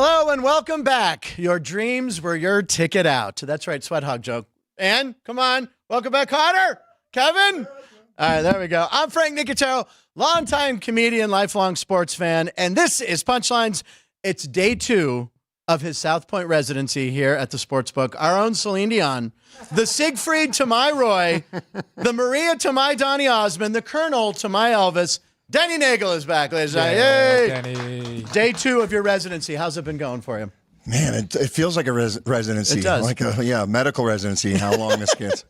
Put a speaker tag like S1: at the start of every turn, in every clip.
S1: Hello and welcome back. Your dreams were your ticket out. That's right, Sweat Hog joke. And come on, welcome back, Connor, Kevin. All right, there we go. I'm Frank Nicotero, longtime comedian, lifelong sports fan, and this is Punchlines. It's day 2 of his South Point residency here at the Sportsbook. Our own Celine Dion, the Siegfried to my Roy, the Maria to my Donny Osmond, the Colonel to my Elvis. Denny Neagle is back, ladies and gentlemen. Yay!
S2: Denny.
S1: Day 2 of your residency. How's it been going for you?
S3: Man, it feels like a residency.
S1: It does.
S3: Like a medical residency, how long this gets.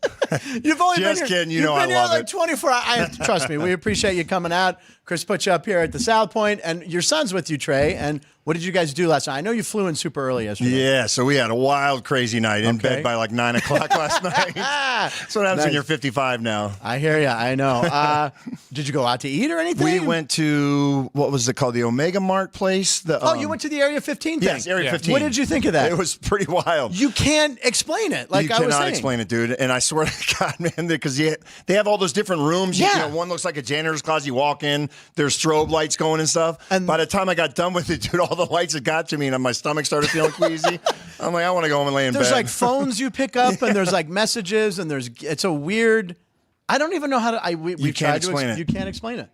S1: You've only
S3: Just
S1: been here,
S3: kidding. You know I love
S1: like
S3: it.
S1: 24 hours. Trust me, we appreciate you coming out. Chris put you up here at the South Point, and your son's with you, Trey. And what did you guys do last night? I know you flew in super early yesterday.
S3: Yeah, so we had a wild, crazy night. In bed by like 9 o'clock last night. That's what happens when you're 55 now.
S1: I hear you. I know. Did you go out to eat or anything?
S3: We went to, what was it called? The Omega Mart place?
S1: You went to the Area 15 thing?
S3: Yes, Area 15.
S1: What did you think of that?
S3: It was pretty wild.
S1: You can't explain it. Like
S3: you
S1: I was
S3: cannot
S1: saying.
S3: explain it, dude. And I swear to God, man, because they have all those different rooms.
S1: Yeah.
S3: You know, one looks like a janitor's closet. You walk in, there's strobe lights going and stuff. And by the time I got done with it, dude, all the lights had got to me, and my stomach started feeling queasy. I'm like, I want to go home and lay in bed.
S1: There's like phones you pick up, and there's like messages, and it's a weird. I don't even know how to.
S3: You can't explain it.
S1: You can't explain it.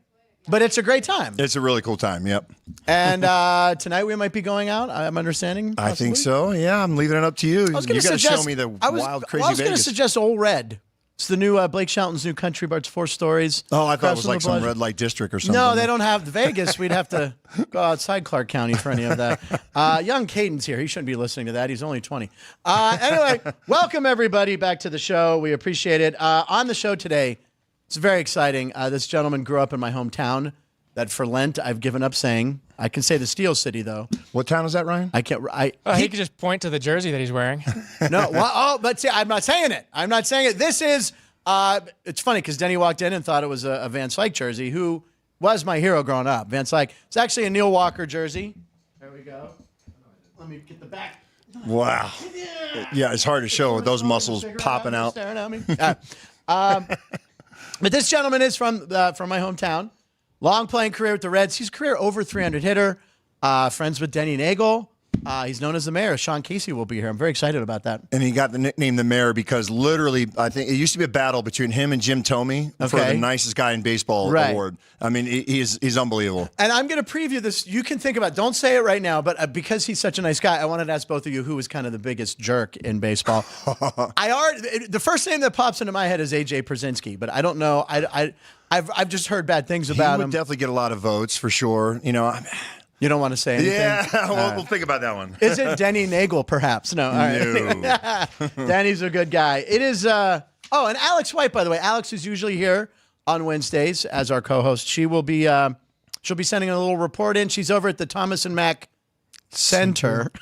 S1: But it's a great time.
S3: It's a really cool time, yep.
S1: And tonight we might be going out, I'm understanding, possibly?
S3: I think so, yeah. I'm leaving it up to you. You got to show me the wild, crazy
S1: I was going to
S3: Vegas.
S1: suggest Old Red. It's the new Blake Shelton's new country bar. It's 4 stories.
S3: Oh, I thought it was like
S1: Crossing the
S3: some red light district or something.
S1: No, they don't have Vegas. We'd have to go outside Clark County for any of that. Young Caden's here. He shouldn't be listening to that. He's only 20. Anyway, welcome everybody back to the show. We appreciate it. On the show today, it's very exciting. This gentleman grew up in my hometown. That for Lent, I've given up saying. I can say the Steel City, though.
S3: What town is that, Ryan?
S1: I can't.
S2: He could just point to the jersey that he's wearing.
S1: No. But see, I'm not saying it. I'm not saying it. This is. It's funny because Denny walked in and thought it was a Van Slyke jersey, who was my hero growing up. Van Slyke. It's actually a Neil Walker jersey. There we go. Let me get the back.
S3: Wow. Yeah, it's hard to show with those muscles popping out.
S1: Staring at me. But this gentleman is from my hometown. Long playing career with the Reds. He's a career over 300 hitter. Friends with Denny Neagle. He's known as the mayor. Sean Casey will be here. I'm very excited about that.
S3: And he got the nickname the mayor because literally, I think it used to be a battle between him and Jim Thome for the nicest guy in baseball award. I mean, he's unbelievable.
S1: And I'm going to preview this. You can think about it. Don't say it right now, but because he's such a nice guy, I wanted to ask both of you who was kind of the biggest jerk in baseball. The first name that pops into my head is A.J. Przinsky, but I don't know. I've just heard bad things about him.
S3: He would definitely get a lot of votes for sure. You know,
S1: you don't want to say anything?
S3: Yeah, we'll think about that one.
S1: Is it Denny Neagle, perhaps? No. All right.
S3: No.
S1: Danny's a good guy. It is, and Alex White, by the way. Alex is usually here on Wednesdays as our co-host. She will be, she'll be sending a little report in. She's over at the Thomas and Mack Center,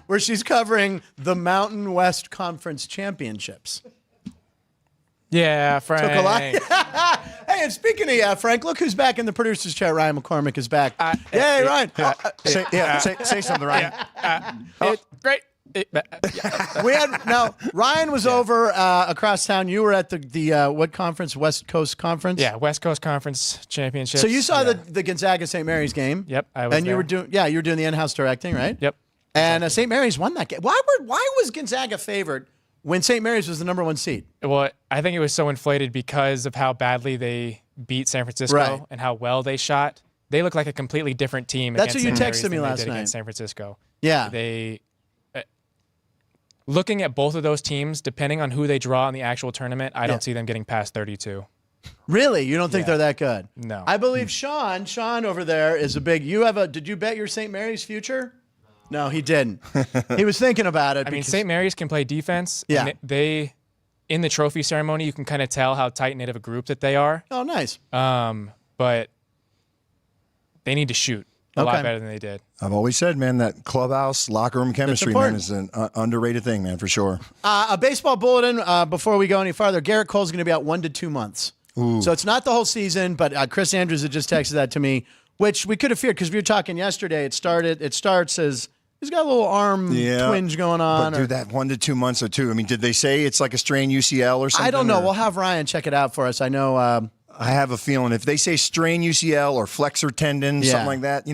S1: where she's covering the Mountain West Conference Championships.
S2: Yeah, Frank.
S1: Took a lot. Hey, and speaking of Frank, look who's back in the producer's chair. Ryan McCormick is back. Yay, Ryan.
S3: Say something, Ryan.
S2: It's great.
S1: Ryan was over across town. You were at the what conference? West Coast Conference?
S2: Yeah, West Coast Conference Championship.
S1: So you saw the Gonzaga St. Mary's game.
S2: Yep, I was
S1: and
S2: there.
S1: you were doing the in-house directing, right?
S2: Yep.
S1: And St. Mary's won that game. Why was Gonzaga favored when St. Mary's was the #1 seed?
S2: Well, I think it was so inflated because of how badly they beat San Francisco and how well they shot. They look like a completely different team.
S1: That's what you texted me
S2: than
S1: last
S2: they did
S1: night.
S2: Against San Francisco.
S1: Yeah.
S2: They looking at both of those teams, depending on who they draw in the actual tournament, I don't see them getting past 32.
S1: Really? You don't think they're that good?
S2: No.
S1: I believe Sean over there is a big. Did you bet your St. Mary's future? No, he didn't. He was thinking about it.
S2: I mean, St. Mary's can play defense.
S1: Yeah.
S2: And in the trophy ceremony, you can kind of tell how tight-knit of a group that they are.
S1: Oh, nice.
S2: But they need to shoot a lot better than they did.
S3: I've always said, man, that clubhouse locker room chemistry, man, is an underrated thing, man, for sure.
S1: A baseball bulletin before we go any farther. Garrett Cole's going to be out 1 to 2 months.
S3: Ooh.
S1: So it's not the whole season, but Chris Andrews had just texted that to me, which we could have feared because we were talking yesterday. It starts as he's got a little arm twinge going on.
S3: But dude, that 1 to 2 months or two. I mean, did they say it's like a strained UCL or something?
S1: I don't know. We'll have Ryan check it out for us. I know
S3: I have a feeling if they say strain UCL or flexor tendon, something like that,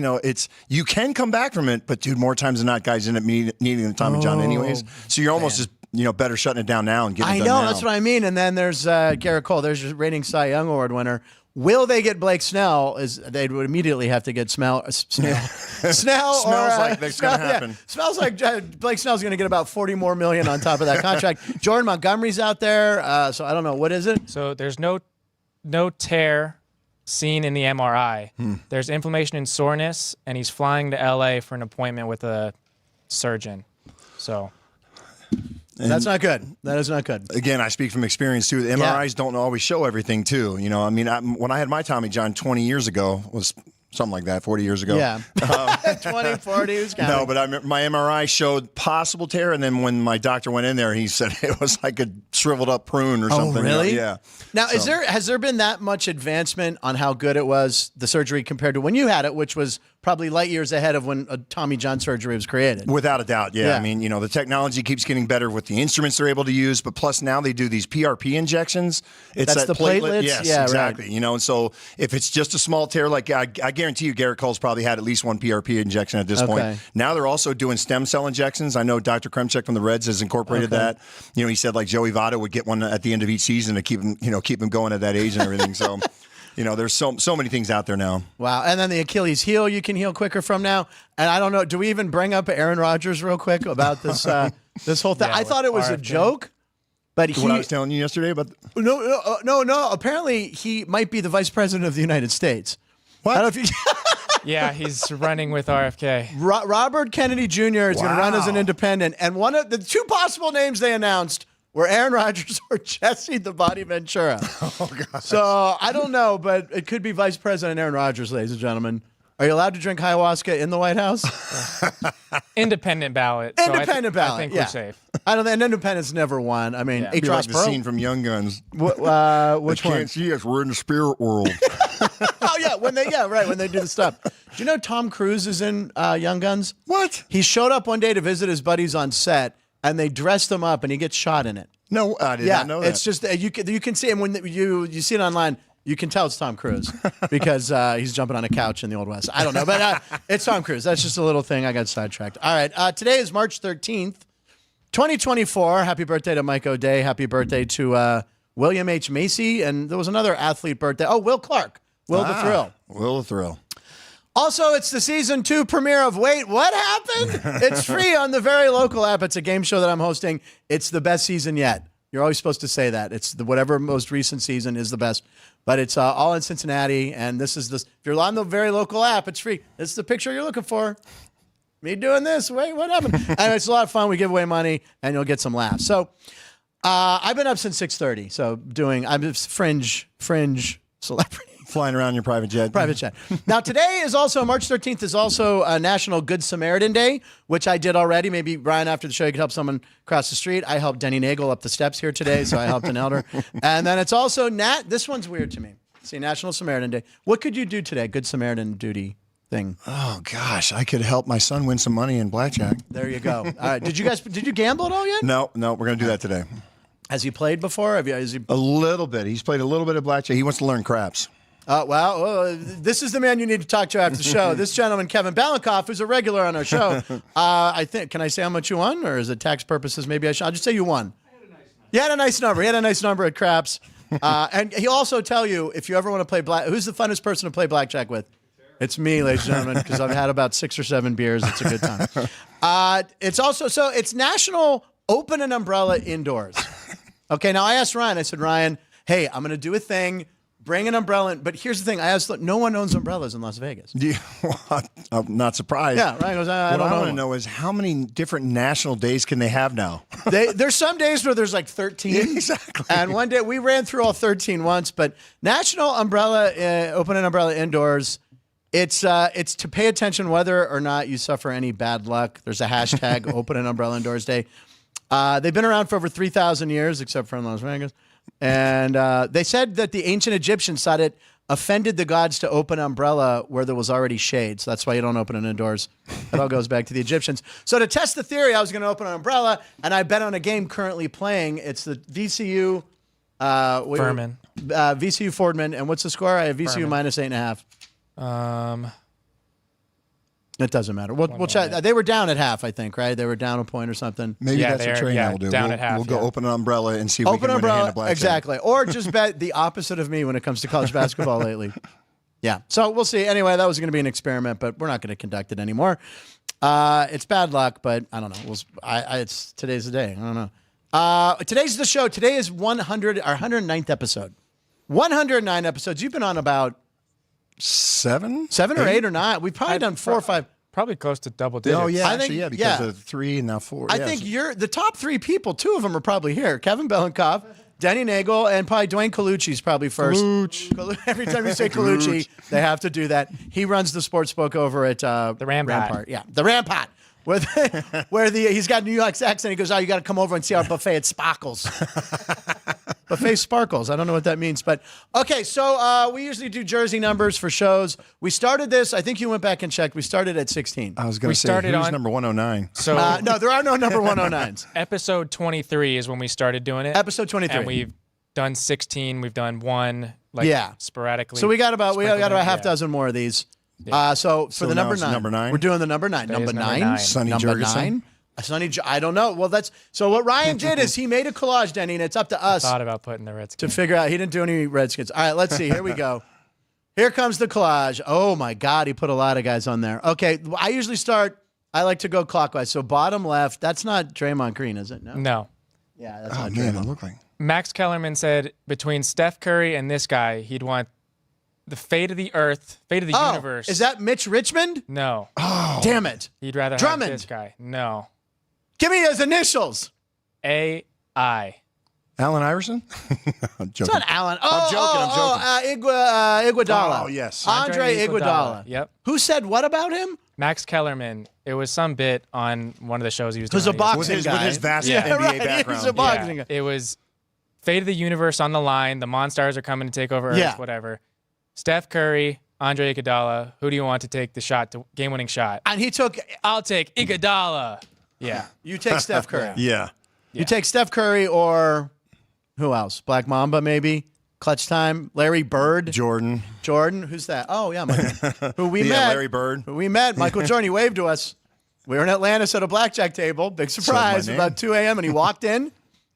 S3: you can come back from it. But dude, more times than not, guys end up needing the Tommy John anyways. So you're almost just better shutting it down now and getting it done now.
S1: That's what I mean. And then there's Garrett Cole. There's your reigning Cy Young Award winner. Will they get Blake Snell? They would immediately have to get Snell. Smells
S3: like that's going to happen.
S1: Yeah. Smells like Blake Snell's going to get about $40 more million on top of that contract. Jordan Montgomery's out there, so I don't know. What is it?
S2: So there's no tear seen in the MRI. There's inflammation and soreness, and he's flying to LA for an appointment with a surgeon. So.
S3: And
S1: that's not good. That is not good.
S3: Again, I speak from experience too. The MRIs don't always show everything too. When I had my Tommy John 20 years ago, was something like that, 40 years ago.
S1: Yeah. 20, 40, who's counting?
S3: No, but my MRI showed possible tear, and then when my doctor went in there, he said it was like a shriveled up prune or something.
S1: Oh, really?
S3: Yeah.
S1: Now, has there been that much advancement on how good it was, the surgery, compared to when you had it, which was probably light years ahead of when a Tommy John surgery was created?
S3: Without a doubt, yeah. I mean, the technology keeps getting better with the instruments they're able to use, but plus now they do these PRP injections.
S1: That's the platelets?
S3: Yes,
S1: yeah,
S3: exactly.
S1: Right.
S3: And so if it's just a small tear, like I guarantee you Garrett Cole's probably had at least one PRP injection at this point. Now they're also doing stem cell injections. I know Dr. Kremchek from the Reds has incorporated that. He said like Joey Votto would get one at the end of each season to keep him going at that age and everything. So there's so many things out there now.
S1: Wow. And then the Achilles heel you can heal quicker from now. And I don't know, do we even bring up Aaron Rodgers real quick about this this whole thing? I thought it was a joke, but
S3: what I was telling you yesterday about
S1: No. Apparently he might be the vice president of the United States.
S3: What?
S1: I don't know if you
S2: Yeah, he's running with RFK.
S1: Robert Kennedy Jr. is going to run as an independent. And one of the two possible names they announced were Aaron Rodgers or Jesse the Body Ventura.
S3: Oh, God.
S1: So I don't know, but it could be Vice President Aaron Rodgers, ladies and gentlemen. Are you allowed to drink ayahuasca in the White House?
S2: Independent ballot.
S1: Independent ballot.
S2: I think we're safe.
S1: I don't think independent's never won. I mean,
S3: Be like the scene from Young Guns.
S1: Which
S3: one?
S1: Can't
S3: see us. We're in the spirit world.
S1: Oh yeah, when they do the stuff. Do you know Tom Cruise is in Young Guns?
S3: What?
S1: He showed up one day to visit his buddies on set, and they dressed him up, and he gets shot in it.
S3: No, I did not know that.
S1: It's just you can see him when you see it online. You can tell it's Tom Cruise because he's jumping on a couch in the Old West. I don't know, but it's Tom Cruise. That's just a little thing. I got sidetracked. All right, today is March 13th, 2024. Happy birthday to Mike O'Day. Happy birthday to William H. Macy. And there was another athlete birthday. Oh, Will Clark. Will the Thrill.
S3: Will the Thrill.
S1: Also, it's the season 2 premiere of Wait, What Happened? It's free on the Very Local app. It's a game show that I'm hosting. It's the best season yet. You're always supposed to say that. It's whatever most recent season is the best. But it's all in Cincinnati, and this is this. If you're on the Very Local app, it's free. This is the picture you're looking for. Me doing this. Wait, what happened? And it's a lot of fun. We give away money, and you'll get some laughs. So I've been up since 6:30. So I'm a fringe celebrity.
S3: Flying around your private jet.
S1: Private jet. Now, today is also, March 13th is also National Good Samaritan Day, which I did already. Maybe, Brian, after the show, you could help someone cross the street. I helped Denny Neagle up the steps here today, so I helped an elder. And then it's also, this one's weird to me. See, National Samaritan Day. What could you do today? Good Samaritan duty thing.
S3: Oh, gosh. I could help my son win some money in blackjack.
S1: There you go. All right. Did you gamble at all yet?
S3: No, we're going to do that today.
S1: Has he played before? A
S3: little bit. He's played a little bit of blackjack. He wants to learn craps.
S1: This is the man you need to talk to after the show. This gentleman, Kevin Balankoff, who's a regular on our show. Can I say how much you won, or is it tax purposes? Maybe I'll just say you won. You had a nice number. He had a nice number at craps. And he'll also tell you, if you ever want to play who's the funnest person to play blackjack with? It's me, ladies and gentlemen, because I've had about 6 or 7 beers. It's a good time. It's National Open an Umbrella Indoors. Okay, now I asked Ryan, I said, Ryan, hey, I'm going to do a thing. Bring an umbrella in. But here's the thing. I asked, no one owns umbrellas in Las Vegas.
S3: I'm not surprised.
S1: Yeah, Ryan goes, I don't know.
S3: What I want to know is how many different national days can they have now?
S1: There's some days where there's like 13.
S3: Yeah, exactly.
S1: And one day, we ran through all 13 once, but National Umbrella, Open an Umbrella Indoors, it's to pay attention whether or not you suffer any bad luck. There's a hashtag, Open an Umbrella Indoors Day. They've been around for over 3,000 years, except for in Las Vegas. And they said that the ancient Egyptians thought it offended the gods to open an umbrella where there was already shade. So that's why you don't open it indoors. It all goes back to the Egyptians. So to test the theory, I was going to open an umbrella, and I bet on a game currently playing. It's the VCU.
S2: Furman.
S1: VCU Fordman. And what's the score? I have VCU minus 8.5. It doesn't matter. We'll chat. They were down at half, I think, right? They were down a point or something.
S3: Maybe that's what Trey will do.
S2: Down at half.
S3: We'll go open an umbrella and see if we can win a hand of blackjack.
S1: Exactly. Or just bet the opposite of me when it comes to college basketball lately. Yeah. So we'll see. Anyway, that was going to be an experiment, but we're not going to conduct it anymore. It's bad luck, but I don't know. It's today's the day. I don't know. Today's the show. Today is 100, our 109th episode. 109 episodes. You've been on about seven or eight or nine. We've probably done 4 or 5.
S2: Probably close to double digits.
S3: Oh, yeah. Because of 3 and now 4.
S1: I think you're the top 3 people. 2 of them are probably here. Kevin Belenkoff, Denny Neagle, and probably Dwayne Colucci's probably first. Every time you say Colucci, they have to do that. He runs the sports book over at
S2: the Rampart.
S1: Yeah, the Rampart. Where he's got New York's accent. He goes, you got to come over and see our buffet at Sparkles. Buffet Sparkles. I don't know what that means. But, okay, so we usually do jersey numbers for shows. We started this. I think you went back and checked. We started at 16.
S3: I was going to say, who's number 109?
S2: So
S1: no, there are no number 109s.
S2: Episode 23 is when we started doing it.
S1: Episode 23.
S2: And we've done 16. We've done 1, sporadically.
S1: So we got about half dozen more of these. Yeah. So for the number 9, we're doing the number 9. Number 9,
S3: Sonny
S1: number
S3: Jurgensen.
S1: 9. I don't know. Well, so what Ryan did is he made a collage, Denny, and it's up to us.
S2: I thought about putting the Redskins
S1: to figure out. He didn't do any Redskins. All right, let's see. Here we go. Here comes the collage. Oh my God, he put a lot of guys on there. Okay, I usually I like to go clockwise. So bottom left, that's not Draymond Green, is it?
S2: No.
S1: Yeah, that's not Draymond.
S3: It looked like.
S2: Max Kellerman said between Steph Curry and this guy, he'd want the fate of the earth, fate of the universe.
S1: Is that Mitch Richmond?
S2: No.
S1: Oh, damn it.
S2: He'd rather
S1: Drummond.
S2: have this guy. No.
S1: Give me his initials.
S2: A.I.
S3: Allen Iverson? I'm joking.
S1: It's not Allen.
S3: I'm joking.
S1: Iguodala.
S3: Oh, yes.
S1: Andre Iguodala.
S2: Yep.
S1: Who said what about him?
S2: Max Kellerman. It was some bit on one of the shows he was doing.
S1: It was a boxing
S3: with
S1: guy.
S3: his vast
S1: NBA
S3: background.
S1: He was a boxing guy.
S2: It was fate of the universe on the line. The Monstars are coming to take over Earth, whatever. Steph Curry, Andre Iguodala. Who do you want to take the shot, game-winning shot?
S1: And he took...
S2: I'll take Iguodala. Yeah.
S1: You take Steph Curry.
S3: Yeah.
S1: You take Steph Curry or who else? Black Mamba, maybe? Clutch Time? Larry Bird?
S3: Jordan.
S1: Who's that? Oh, yeah. Who we met.
S3: Larry Bird.
S1: Who we met. Michael Jordan. He waved to us. We were in Atlantis at a blackjack table. Big surprise. About 2 a.m. And he walked in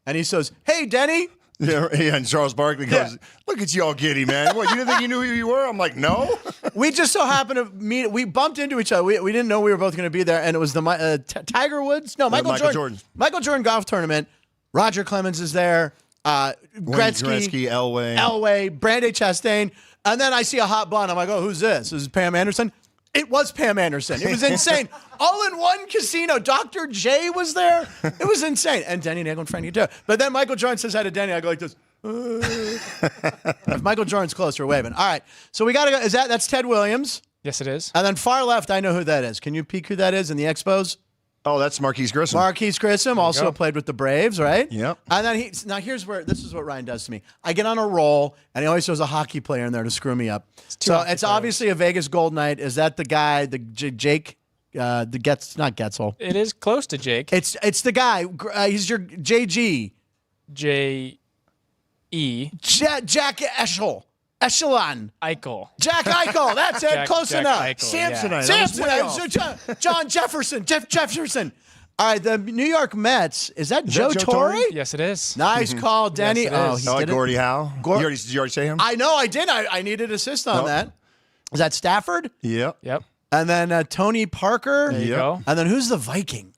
S1: and he says, "Hey, Denny."
S3: Yeah, and Charles Barkley goes, "Look at you all giddy, man. What, you didn't think you knew who you were?" I'm like, "No."
S1: We just so happened to meet. We bumped into each other. We didn't know we were both going to be there. And it was the Tiger Woods? No, Michael Jordan. Michael Jordan golf tournament. Roger Clemens is there. Gretzky, Elway, Brandy Chastain. And then I see a hot blonde. I'm like, "Oh, who's this? This is Pam Anderson." It was Pam Anderson. It was insane. All in one casino. Dr. J was there. It was insane. And Denny Neagle and Frank Nicotero. But then Michael Jordan says hi to Denny. I go like this. If Michael Jordan's close, we're waving. All right. So we got to go. That's Ted Williams.
S2: Yes, it is.
S1: And then far left, I know who that is. Can you peek who that is in the Expos?
S3: Oh, that's Marquise Grissom.
S1: Marquise Grissom also played with the Braves, right?
S3: Yep.
S1: And then this is what Ryan does to me. I get on a roll, and he always throws a hockey player in there to screw me up. So it's obviously a Vegas Gold Knight. Is that the guy, Jake? Not Getzel.
S2: It is close to Jake.
S1: It's the guy. He's your JG.
S2: J.E.
S1: Jack Echelon.
S2: Eichel.
S1: Jack Eichel. That's it. Close enough.
S2: Eichel,
S1: Samsonite. John Jefferson. Jeff Jefferson. All right, the New York Mets. Is that Joe Torre?
S2: Yes, it is.
S1: Nice call, Denny.
S2: Yes,
S1: he did
S3: Gordie Howe. Did you already say him?
S1: I know, I did. I needed assist on that. Is that Stafford?
S3: Yep.
S1: And then Tony Parker.
S2: There you go.
S1: And then who's the Viking?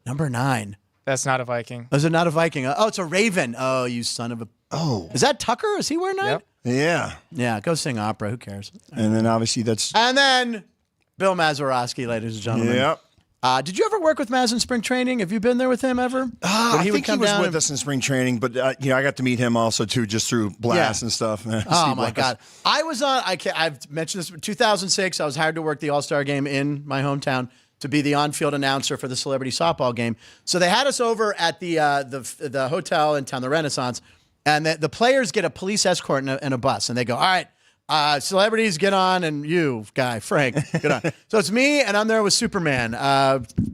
S1: Number 9.
S2: That's not a Viking.
S1: Is it not a Viking? Oh, it's a Raven. Oh, you son of a...
S3: Oh.
S1: Is that Tucker? Is he wearing that?
S2: Yep.
S3: Yeah.
S1: Yeah, go sing opera. Who cares?
S3: And then obviously that's...
S1: And then Bill Mazeroski, ladies and gentlemen.
S3: Yep.
S1: Did you ever work with Maz in spring training? Have you been there with him ever?
S3: I think he was with us in spring training, but I got to meet him also too, just through Blast and stuff.
S1: Oh my God! I was on. I've mentioned this. 2006. I was hired to work the All-Star game in my hometown to be the on-field announcer for the celebrity softball game. So they had us over at the hotel in town, the Renaissance, and the players get a police escort in a bus, and they go, "All right, Celebrities, get on, and you, guy, Frank, get on. So it's me, and I'm there with Superman.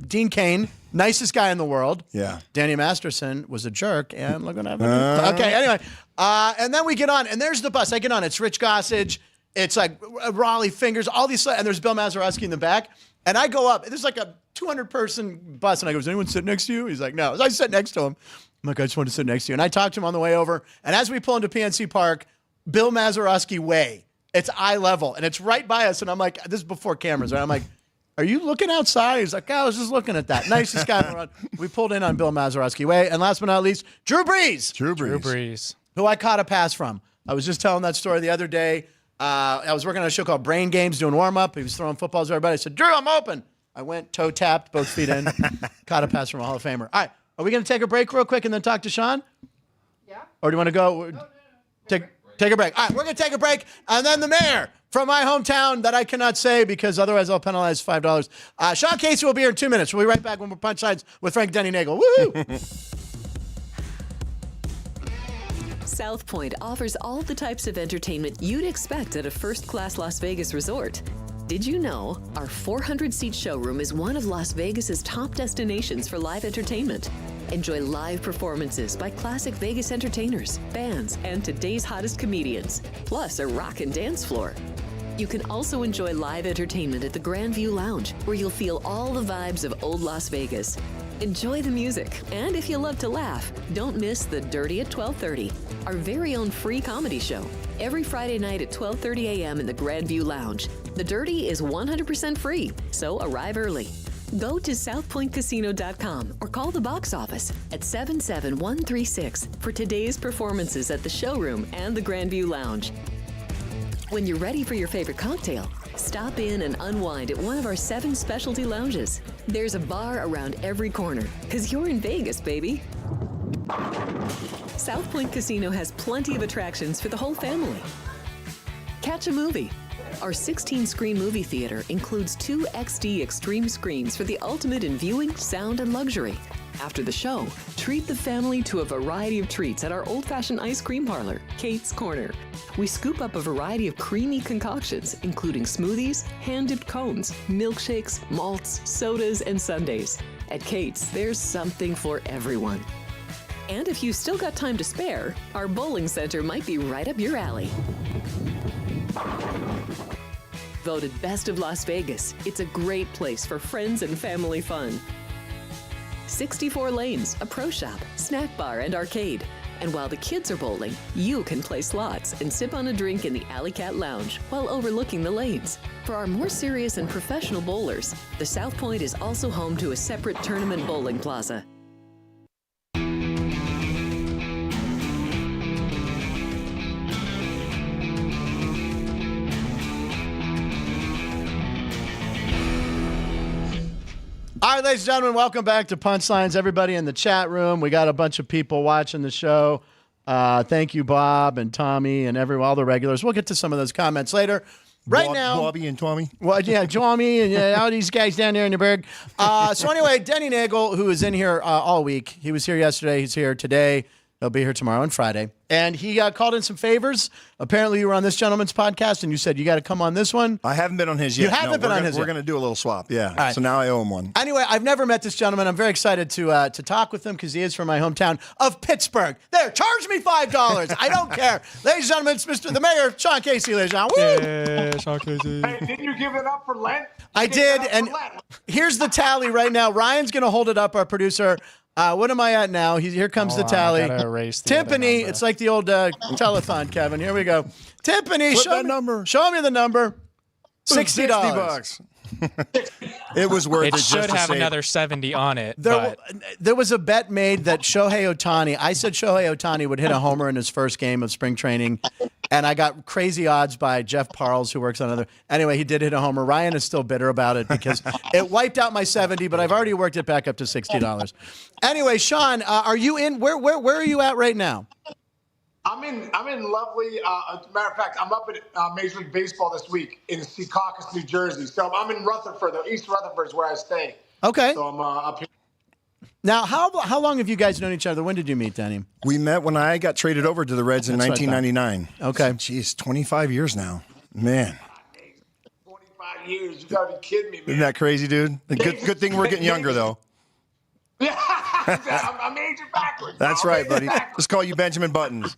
S1: Dean Cain, nicest guy in the world.
S3: Yeah.
S1: Danny Masterson was a jerk, and look what happened. Okay, anyway. And then we get on, and there's the bus. I get on. It's Rich Gossage. It's like Raleigh Fingers, all these, and there's Bill Mazeroski in the back. And I go up. There's like a 200-person bus, and I go, "Is anyone sitting next to you?" He's like, "No." So I sit next to him. I'm like, "I just want to sit next to you." And I talked to him on the way over. And as we pull into PNC Park, Bill Mazeroski Way, it's eye level, and it's right by us. And I'm like, this is before cameras, right? I'm like, "Are you looking outside?" He's like, "I was just looking at that." Nicest guy around. We pulled in on Bill Mazeroski Way. And last but not least, Drew Brees, who I caught a pass from. I was just telling that story the other day. I was working on a show called Brain Games, doing warm-up. He was throwing footballs at everybody. I said, "Drew, I'm open." I went toe-tapped, both feet in, caught a pass from a Hall of Famer. All right, are we going to take a break real quick and then talk to Sean? Yeah. Or do you want to go? No. Take a break. All right, we're going to take a break. And then the mayor from my hometown that I cannot say because otherwise I'll penalize $5. Sean Casey will be here in 2 minutes. We'll be right back when we're Punchlines with Frank, Denny, Neagle. Woohoo!
S4: South Point offers all the types of entertainment you'd expect at a first-class Las Vegas resort. Did you know our 400-seat showroom is one of Las Vegas's top destinations for live entertainment? Enjoy live performances by classic Vegas entertainers, bands, and today's hottest comedians, plus a rockin' dance floor. You can also enjoy live entertainment at the Grand View Lounge, where you'll feel all the vibes of old Las Vegas. Enjoy the music, and if you love to laugh, don't miss The Dirty at 12:30, our very own free comedy show. Every Friday night at 12:30 a.m. in the Grand View Lounge. The Dirty is 100% free, so arrive early. Go to southpointcasino.com or call the box office at 77136 for today's performances at the showroom and the Grand View Lounge. When you're ready for your favorite cocktail, stop in and unwind at one of our 7 specialty lounges. There's a bar around every corner, because you're in Vegas, baby. South Point Casino has plenty of attractions for the whole family. Catch a movie. Our 16-screen movie theater includes 2 XD Extreme screens for the ultimate in viewing, sound, and luxury. After the show, treat the family to a variety of treats at our old-fashioned ice cream parlor, Kate's Corner. We scoop up a variety of creamy concoctions, including smoothies, hand-dipped cones, milkshakes, malts, sodas, and sundaes. At Kate's, there's something for everyone. And if you've still got time to spare, our bowling center might be right up your alley. Voted Best of Las Vegas, it's a great place for friends and family fun. 64 lanes, a pro shop, snack bar, and arcade. And while the kids are bowling, you can play slots and sip on a drink in the Alley Cat Lounge while overlooking the lanes. For our more serious and professional bowlers, the South Point is also home to a separate tournament bowling plaza.
S1: All right, ladies and gentlemen, welcome back to Punchlines. Everybody in the chat room. We got a bunch of people watching the show. Thank you, Bob and Tommy and all the regulars. We'll get to some of those comments later. Right now,
S3: Bobby and Tommy.
S1: Well, yeah, Tommy and all these guys down there in the berg. So anyway, Denny Neagle, who is in here all week. He was here yesterday. He's here today. He'll be here tomorrow and Friday. And he called in some favors. Apparently, you were on this gentleman's podcast, and you said you got to come on this one.
S3: I haven't been on his yet.
S1: You haven't been on his yet.
S3: We're going to do a little swap, yeah.
S1: Right.
S3: So now I owe him one.
S1: Anyway, I've never met this gentleman. I'm very excited to talk with him because he is from my hometown of Pittsburgh. There, charge me $5. I don't care. Ladies and gentlemen, it's the mayor, Sean Casey, ladies and gentlemen. Woo!
S2: Yeah, Sean Casey.
S5: Hey, didn't you give it up for Lent?
S1: I did, and here's the tally right now. Ryan's going to hold it up, our producer. What am I at now? Here comes the tally.
S2: I gotta erase the other
S1: Tiffany,
S2: number.
S1: it's like the old telethon, Kevin. Here we go. Tiffany,
S3: Flip that number.
S1: Show me the number. $60.
S3: $60. It was worth it.
S2: It should have another 70 on it.
S1: There was a bet made that Shohei Ohtani, I said Shohei Ohtani would hit a homer in his first game of spring training, and I got crazy odds by Jeff Parles, who works on another. Anyway, he did hit a homer. Ryan is still bitter about it because it wiped out my 70, but I've already worked it back up to $60. Anyway, Sean, are you in? Where are you at right now?
S5: I'm in lovely. As a matter of fact, I'm up at Major League Baseball this week in Secaucus, New Jersey. So I'm in Rutherford. East Rutherford is where I stay.
S1: Okay.
S5: So I'm up here.
S1: Now, how long have you guys known each other? When did you meet, Denny?
S3: We met when I got traded over to the Reds in 1999.
S1: Okay.
S3: Jeez, 25 years now. Man.
S5: 25 years. You got to be kidding me, man.
S3: Isn't that crazy, dude? Good thing we're getting younger, though.
S5: Yeah, I'm aging backwards.
S3: That's right, buddy. Let's call you Benjamin Buttons.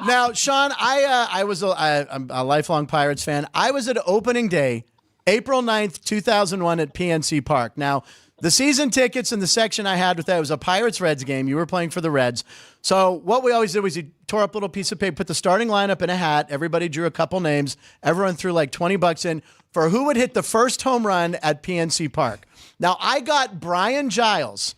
S1: Now, Sean, I'm a lifelong Pirates fan. I was at opening day, April 9th, 2001 at PNC Park. Now, the season tickets in the section I had with that was a Pirates-Reds game. You were playing for the Reds. So what we always did was you tore up a little piece of paper, put the starting lineup in a hat. Everybody drew a couple names. Everyone threw like $20 in for who would hit the first home run at PNC Park. Now, I got Brian Giles,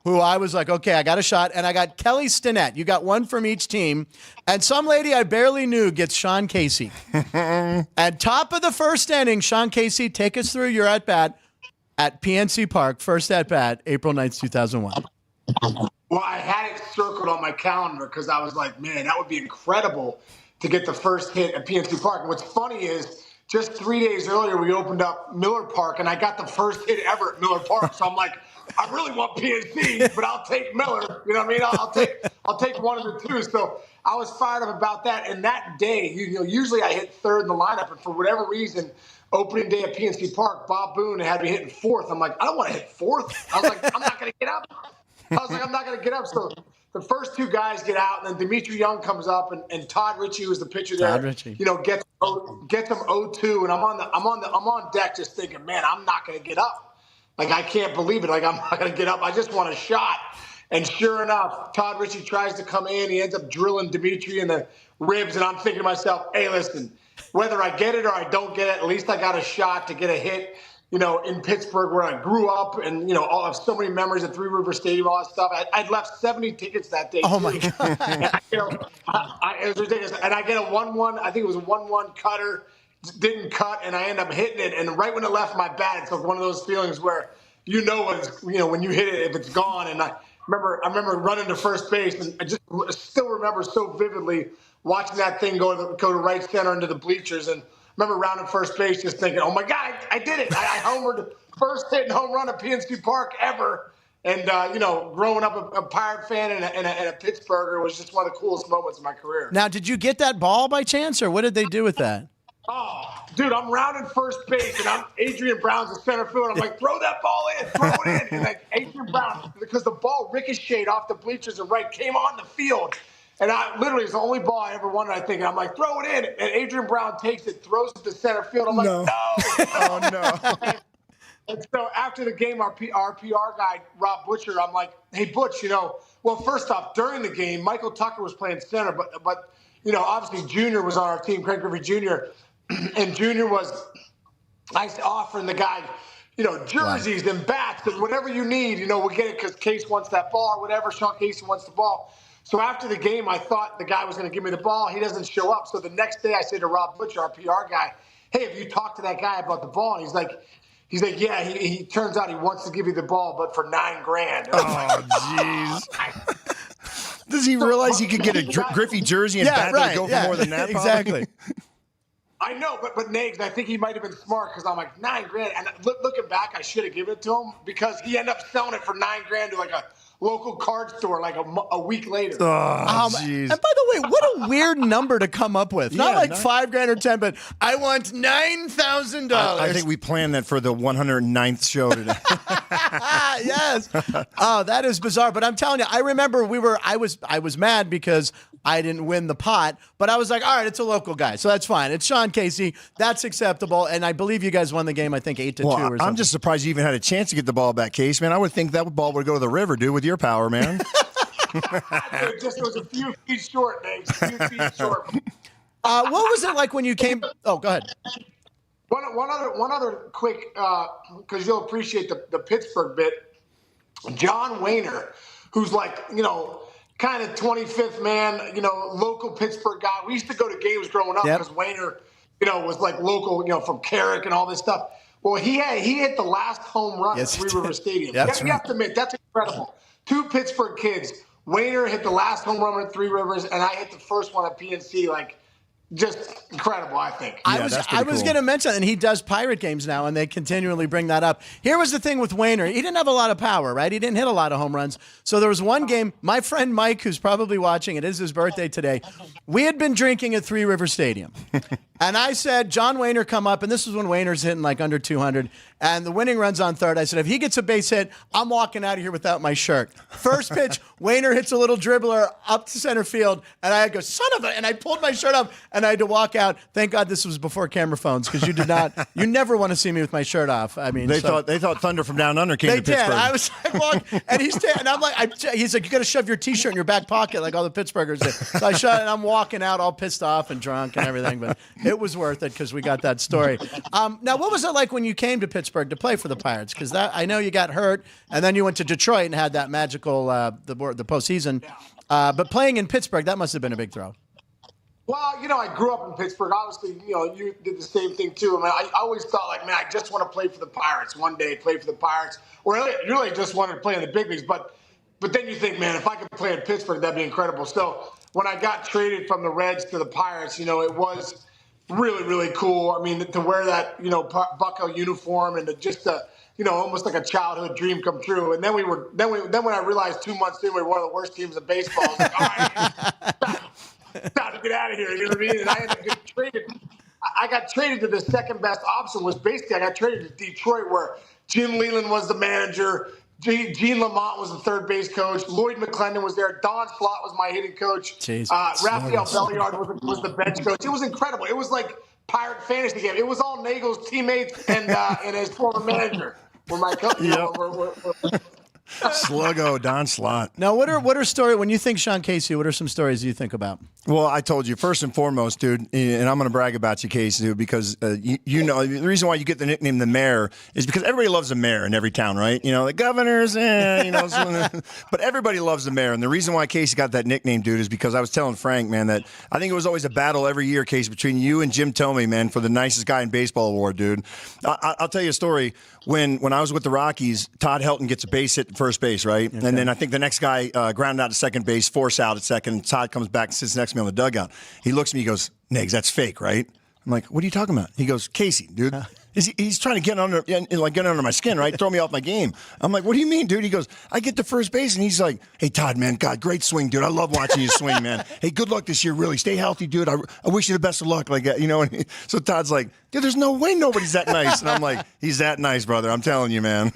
S1: who I was like, okay, I got a shot. And I got Kelly Stinnett. You got one from each team. And some lady I barely knew gets Sean Casey. At top of the first inning, Sean Casey, take us through your at-bat at PNC Park, first at-bat, April 9th, 2001.
S5: Well, I had it circled on my calendar because I was like, man, that would be incredible to get the first hit at PNC Park. And what's funny is just 3 days earlier, we opened up Miller Park, and I got the first hit ever at Miller Park. So I'm like, I really want PNC, but I'll take Miller. You know what I mean? I'll take one of the two. So I was fired up about that. And that day, usually I hit third in the lineup, and for whatever reason, opening day at PNC Park, Bob Boone had me hitting fourth. I'm like, I don't want to hit fourth. I was like, I'm not going to get up. So the first two guys get out, and then Dimitri Young comes up, and Todd Ritchie, who's the pitcher there, gets him 0-2, and I'm on deck just thinking, man, I'm not going to get up. Like, I can't believe it. Like, I'm not going to get up. I just want a shot. And sure enough, Todd Ritchie tries to come in. He ends up drilling Dimitri in the ribs, and I'm thinking to myself, hey, listen, whether I get it or I don't get it, at least I got a shot to get a hit. In Pittsburgh, where I grew up, and I have so many memories at Three River Stadium, all that stuff. I'd left 70 tickets that day.
S1: Oh my God!
S5: And it was ridiculous. And I get a 1-1. I think it was a 1-1 cutter, didn't cut, and I end up hitting it. And right when it left my bat, it's like one of those feelings where when you hit it, if it's gone. And I remember running to first base, and I just still remember so vividly watching that thing go to right center into the bleachers, and remember rounding first base just thinking, oh, my God, I did it. I homered first hit and home run at PNC Park ever. And, growing up a Pirate fan and a Pittsburgher was just one of the coolest moments of my career.
S1: Now, did you get that ball by chance, or what did they do with that?
S5: Oh, dude, I'm rounding first base, and I'm Adrian Brown's the center field. I'm like, throw that ball in, throw it in. And like Adrian Brown, because the ball ricocheted off the bleachers and came on the field. And it's the only ball I ever wanted, I think. And I'm like, throw it in. And Adrian Brown takes it, throws it to center field. I'm like, no.
S3: Oh, no.
S5: And so after the game, our PR guy, Rob Butcher, I'm like, hey, Butch, well, first off, during the game, Michael Tucker was playing center. But obviously Junior was on our team, Craig Griffey Jr. And Junior was offering the guy, jerseys and bats and whatever you need, we'll get it because Case wants that ball or whatever. Sean Casey wants the ball. So after the game, I thought the guy was going to give me the ball. He doesn't show up. So the next day I said to Rob Butcher, our PR guy, hey, have you talked to that guy about the ball? And he's like, yeah, he turns out he wants to give you the ball, but for $9,000.
S3: Oh, jeez. Does he realize he could get a Griffey jersey and bat that would go for more than that?
S1: Exactly.
S5: I know, but Nags, I think he might have been smart because I'm like, $9,000. And looking back, I should have given it to him because he ended up selling it for $9,000 to like a local card store like a week later.
S3: Oh, jeez.
S1: And by the way, what a weird number to come up with. Not like $5,000 or 10, but I want $9,000.
S3: I think we planned that for the 109th show today.
S1: Yes. Oh, that is bizarre. But I'm telling you, I remember I was mad because I didn't win the pot, but I was like, all right, it's a local guy, so that's fine. It's Sean Casey. That's acceptable. And I believe you guys won the game, I think, 8-2 or something.
S3: I'm just surprised you even had a chance to get the ball back, Case, man. I would think that ball would go to the river, dude, with your power, man.
S5: It was a few feet short, Nate. A few feet short.
S1: What was it like when you came? Oh, go ahead.
S5: One other quick, because you'll appreciate the Pittsburgh bit. John Wayner, who's like, kind of 25th man, local Pittsburgh guy. We used to go to games growing up because Wayner, was like local, from Carrick and all this stuff. Well, he hit the last home run at Three River Stadium. You have to admit, that's incredible. Two Pittsburgh kids. Wayner hit the last home run at Three Rivers, and I hit the first one at PNC. Like, just incredible, I think.
S1: I was going to mention, and he does Pirate games now, and they continually bring that up. Here was the thing with Wayner. He didn't have a lot of power, right? He didn't hit a lot of home runs. So there was one game, my friend Mike, who's probably watching, it is his birthday today. We had been drinking at Three River Stadium. And I said, John Wayner come up, and this is when Wayner's hitting like under 200, and the winning run's on third. I said, if he gets a base hit, I'm walking out of here without my shirt. First pitch, Wayner hits a little dribbler up to center field, and I go, son of a, and I pulled my shirt up, and I had to walk out. Thank God this was before camera phones, because you never want to see me with my shirt off. I mean,
S3: they thought Thunder from Down Under came to Pittsburgh.
S1: They did. I was like, and I'm like, he's like, you got to shove your T-shirt in your back pocket like all the Pittsburghers did. So I shut it, and I'm walking out all pissed off and drunk and everything, but it was worth it because we got that story. Now, what was it like when you came to Pittsburgh to play for the Pirates? Because I know you got hurt, and then you went to Detroit and had that magical the postseason. But playing in Pittsburgh, that must have been a big throw.
S5: Well, I grew up in Pittsburgh. Obviously, you did the same thing too. I mean, I always thought like, man, I just want to play for the Pirates one day, play for the Pirates. Or you really just wanted to play in the big leagues. But then you think, man, if I could play in Pittsburgh, that'd be incredible. So when I got traded from the Reds to the Pirates, it was really, really cool. I mean, to wear that, Bucko uniform and to just almost like a childhood dream come true. And then when I realized 2 months in we were one of the worst teams in baseball, I was like, all right, time to get out of here. You know what I mean? And I had to get traded. I got traded to the second best option. Was basically I got traded to Detroit, where Jim Leland was the manager. Gene Lamont was the third base coach. Lloyd McClendon was there. Don Slott was my hitting coach. Raphael Belliard was the bench coach. It was incredible. It was like Pirate fantasy game. It was all Nagle's teammates and his former manager were my coach.
S3: Sluggo, Don Slott.
S1: Now, what are stories when you think Sean Casey? What are some stories you think about?
S3: Well, I told you first and foremost, dude, and I'm going to brag about you, Casey, dude, because the reason why you get the nickname the Mayor is because everybody loves the mayor in every town, right? The governors, but everybody loves the mayor, and the reason why Casey got that nickname, dude, is because I was telling Frank, man, that I think it was always a battle every year, Casey, between you and Jim Tomey, man, for the nicest guy in baseball award, dude. I'll tell you a story. When I was with the Rockies, Todd Helton gets a base hit at first base, right? Okay. And then I think the next guy grounded out to second base, force out at second. And Todd comes back and sits next to me on the dugout. He looks at me, he goes, Negs, that's fake, right? I'm like, what are you talking about? He goes, Casey, dude. He's trying to get under my skin, right? Throw me off my game. I'm like, what do you mean, dude? He goes, I get to first base, and he's like, hey, Todd, man, God, great swing, dude. I love watching you swing, man. Hey, good luck this year, really. Stay healthy, dude. I wish you the best of luck. Like, so Todd's like, dude, there's no way nobody's that nice. And I'm like, he's that nice, brother. I'm telling you, man.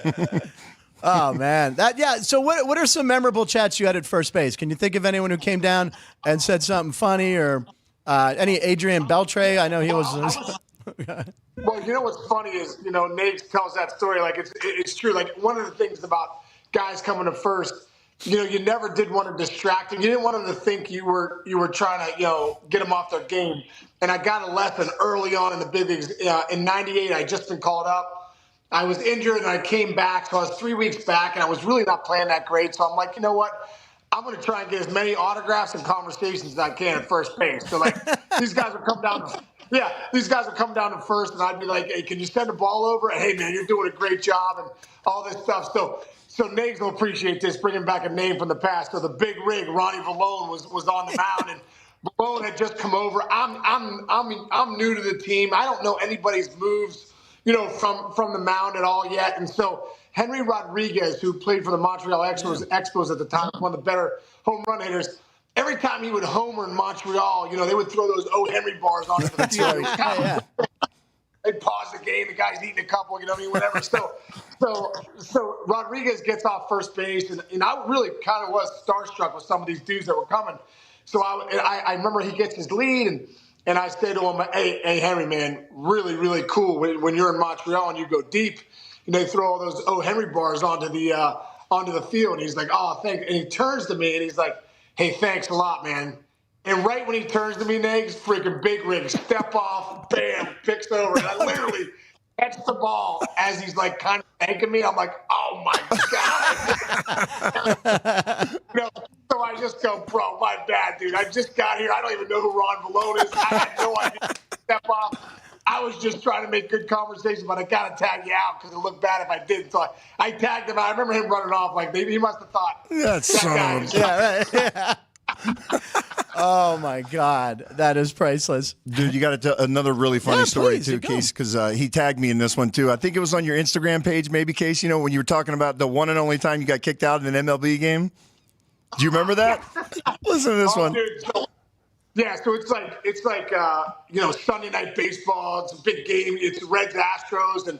S1: Oh, man. So what are some memorable chats you had at first base? Can you think of anyone who came down and said something funny or any Adrian Beltre? I know he was.
S5: Well, what's funny is, Nate tells that story like it's true. Like one of the things about guys coming to first, you never did want to distract them. You didn't want them to think you were trying to, get them off their game. And I got a lesson early on in the big leagues. In '98, I just been called up. I was injured and I came back. So I was 3 weeks back and I was really not playing that great. So I'm like, you know what? I'm going to try and get as many autographs and conversations as I can at first base. So like these guys would come down to first, and I'd be like, hey, can you send the ball over? And, hey, man, you're doing a great job and all this stuff. So Nags will appreciate this, bringing back a name from the past. So the big rig, Ronnie Valone, was on the mound, and Valone had just come over. I'm new to the team. I don't know anybody's moves, from the mound at all yet. And so Henry Rodriguez, who played for the Montreal Expos at the time, one of the better home run hitters, every time he would homer in Montreal, they would throw those O. Henry bars onto the field. They'd pause the game. The guy's eating a couple, whatever. So Rodriguez gets off first base, and I really kind of was starstruck with some of these dudes that were coming. So I remember he gets his lead, and I say to him, hey, Henry, man, really, really cool. When you're in Montreal and you go deep, they throw all those O. Henry bars onto the field. And he's like, oh, thanks. And he turns to me, and he's like, hey, thanks a lot, man. And right when he turns to me, Nags, freaking big rig, step off, bam, picks over. And I literally catch the ball as he's like kind of thanking me. I'm like, oh my God. So I just go, bro, my bad, dude. I just got here. I don't even know who Ron Valone is. I had no idea to step off. I was just trying to make good conversation, but I got to tag you out because it looked bad if I didn't. So I tagged him out. I remember him running off like he must have thought.
S3: That's
S1: Oh, my God. That is priceless.
S3: Dude, you got to tell another really funny story, too, Case, because he tagged me in this one, too. I think it was on your Instagram page, maybe, Case, when you were talking about the one and only time you got kicked out in an MLB game. Do you remember that? Listen to this one.
S5: Dude, Yeah, so it's like Sunday night baseball. It's a big game. It's Reds Astros, and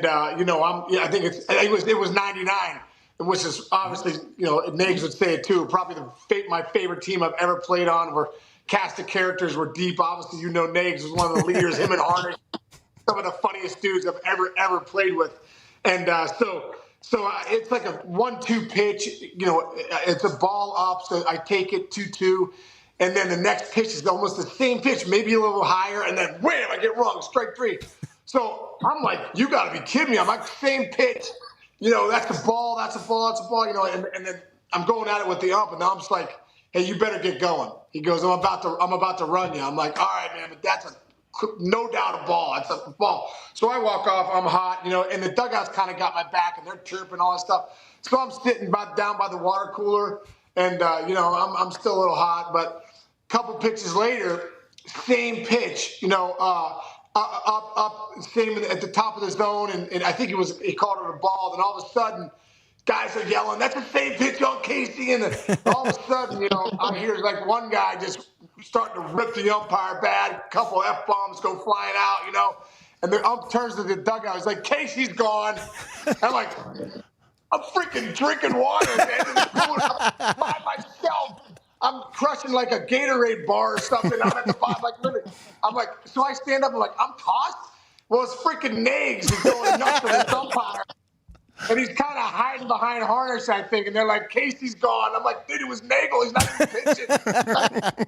S5: I think it was 99, which is obviously Nags would say it too. Probably my favorite team I've ever played on. Where cast of characters were deep. Obviously, Nags was one of the leaders. Him and Harnish, some of the funniest dudes I've ever played with, and so it's like a 1-2 pitch. It's a ball up, so I take it 2-2. And then the next pitch is almost the same pitch, maybe a little higher, and then wham, I get wrong, strike 3. So I'm like, you got to be kidding me. I'm like, same pitch. That's a ball, and then I'm going at it with the ump, and the ump's like, hey, you better get going. He goes, I'm about to run you. I'm like, all right, man, but that's no doubt a ball. It's a ball. So I walk off, I'm hot, and the dugout's kind of got my back, and they're chirping all that stuff. So I'm sitting down by the water cooler, and, I'm still a little hot, but couple pitches later, same pitch, up, same at the top of the zone, and I think he called it a ball. Then all of a sudden, guys are yelling, "That's the same pitch on Casey!" And all of a sudden, I hear like one guy just starting to rip the umpire bad, couple F-bombs go flying out, and the ump turns to the dugout. He's like, "Casey's gone." I'm like, I'm freaking drinking water, man. I'm by myself. I'm crushing like a Gatorade bar or something. I'm at the bottom, like literally. I'm like, so I stand up. I'm like, I'm tossed. Well, it's freaking Nags. He's going nuts for this umpire, and he's kind of hiding behind Harnish, I think. And they're like, Casey's gone. I'm like, dude, it was Neagle. He's not even pitching.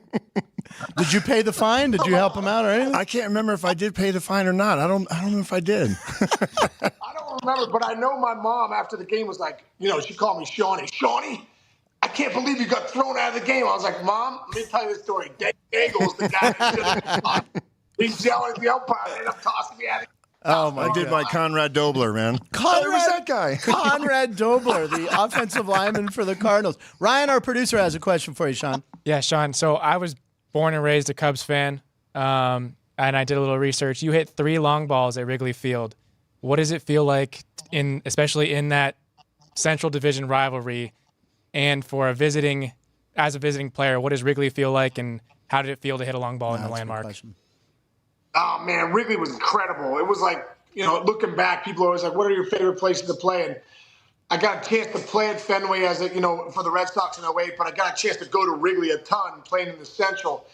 S1: Did you pay the fine? Did you help him out or anything?
S3: I can't remember if I did pay the fine or not. I don't know if I did.
S5: I don't remember, but I know my mom after the game was like, she called me Shawnee. Shawnee, I can't believe you got thrown out of the game. I was like, Mom, let me tell you the story. Neagle's the guy. He's yelling at the umpire, and I'm tossing me out of the game.
S1: Oh, my
S3: I did my Conrad Dobler, man.
S1: Conrad,
S3: Who was that guy?
S1: Conrad Dobler, the offensive lineman for the Cardinals. Ryan, our producer, has a question for you, Sean.
S2: Yeah, Sean. So I was born and raised a Cubs fan, and I did a little research. You hit 3 long balls at Wrigley Field. What does it feel like, especially in that Central Division rivalry, and for as a visiting player, what does Wrigley feel like, and how did it feel to hit a long ball in the landmark?
S5: Oh, man, Wrigley was incredible. It was like, looking back, people are always like, what are your favorite places to play? And I got a chance to play at Fenway for the Red Sox in 08, but I got a chance to go to Wrigley a ton playing in the Central.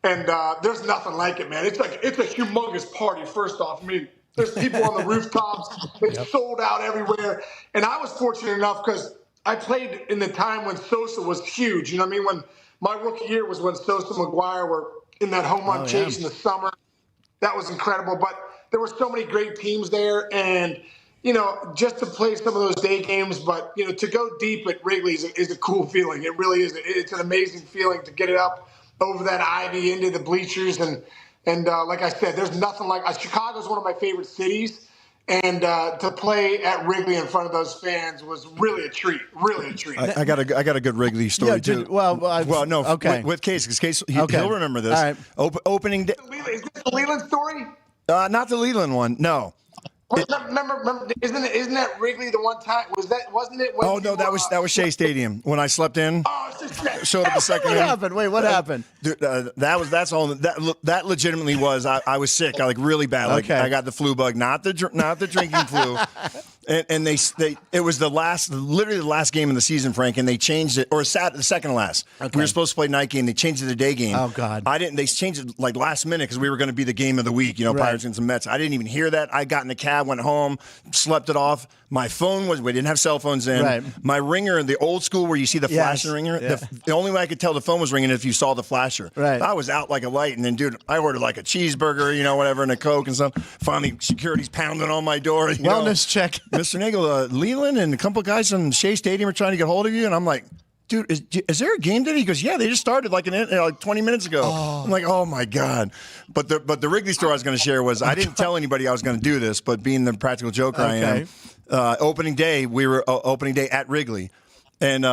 S5: And there's nothing like it, man. It's a humongous party, first off. I mean, there's people on the rooftops. It's sold out everywhere. And I was fortunate enough because I played in the time when Sosa was huge. You know what I mean? When my rookie year was when Sosa and McGuire were in that home run chase in the summer. That was incredible. But there were so many great teams there. And, just to play some of those day games, but, to go deep at Wrigley is a cool feeling. It really is. It's an amazing feeling to get it up over that ivy into the bleachers. And like I said, there's nothing like Chicago's one of my favorite cities. And to play at Wrigley in front of those fans was really a treat. Really a treat.
S3: I got a good Wrigley story too.
S1: No.
S3: Okay. With Case, because Case he'll remember this.
S1: All right.
S3: Opening day.
S5: Is this the Leland story?
S3: Not the Leland one. No.
S5: Remember, isn't that Wrigley the one time? Wasn't it?
S3: Oh no, that was Shea Stadium when I slept in.
S5: Oh, it's just
S3: Showed up the second
S1: What
S3: inning.
S1: happened? Wait, what happened?
S3: Dude, that's all. That legitimately was. I was sick. I really bad. Like
S1: Okay.
S3: I got the flu bug, not the drinking flu. And it was literally the last game of the season, Frank, and they changed it, or the second to last.
S1: Okay.
S3: We were supposed to play night game. They changed it to day game.
S1: Oh, God.
S3: They changed it like last minute because we were going to be the game of the week, Pirates and some Mets. I didn't even hear that. I got in the cab, went home, slept it off. My phone we didn't have cell phones in.
S1: Right.
S3: My ringer, the old school where you see the flashing ringer,
S1: Yeah.
S3: the only way I could tell the phone was ringing if you saw the flasher.
S1: Right.
S3: I was out like a light, and then, dude, I ordered like a cheeseburger, whatever, and a Coke and stuff. Finally, security's pounding on my door.
S1: Wellness check.
S3: Mr. Neagle, Leland and a couple of guys from Shea Stadium are trying to get hold of you, and I'm like, dude, is there a game today? He goes, yeah, they just started like 20 minutes ago. I'm like, oh my God. But the Wrigley story I was going to share was I didn't tell anybody I was going to do this, but being the practical joker I am, opening day, we were opening day at Wrigley. And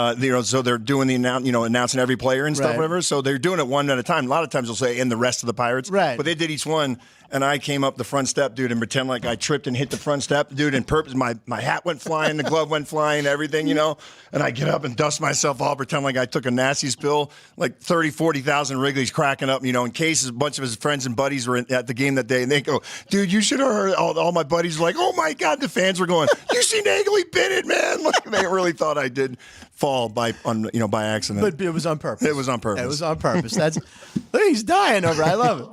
S3: so they're doing the announcing every player and stuff, whatever. So they're doing it one at a time. A lot of times they'll say, "and the rest of the Pirates,"
S1: right?
S3: But they did each one, and I came up the front step, dude, and pretend like I tripped and hit the front step, dude. And purpose, my hat went flying, the glove went flying, everything, And I get up and dust myself off, pretend like I took a nasty spill, like 40,000 Wrigley's cracking up, in case a bunch of his friends and buddies were at the game that day, and they go, "Dude, you should have heard." All my buddies were like, "Oh my God!" The fans were going, "You see Neagle, he bit it, man!" Like they really thought I did fall by accident.
S1: But it was on purpose.
S3: It was on purpose.
S1: It was on purpose. He's dying over it. I love it.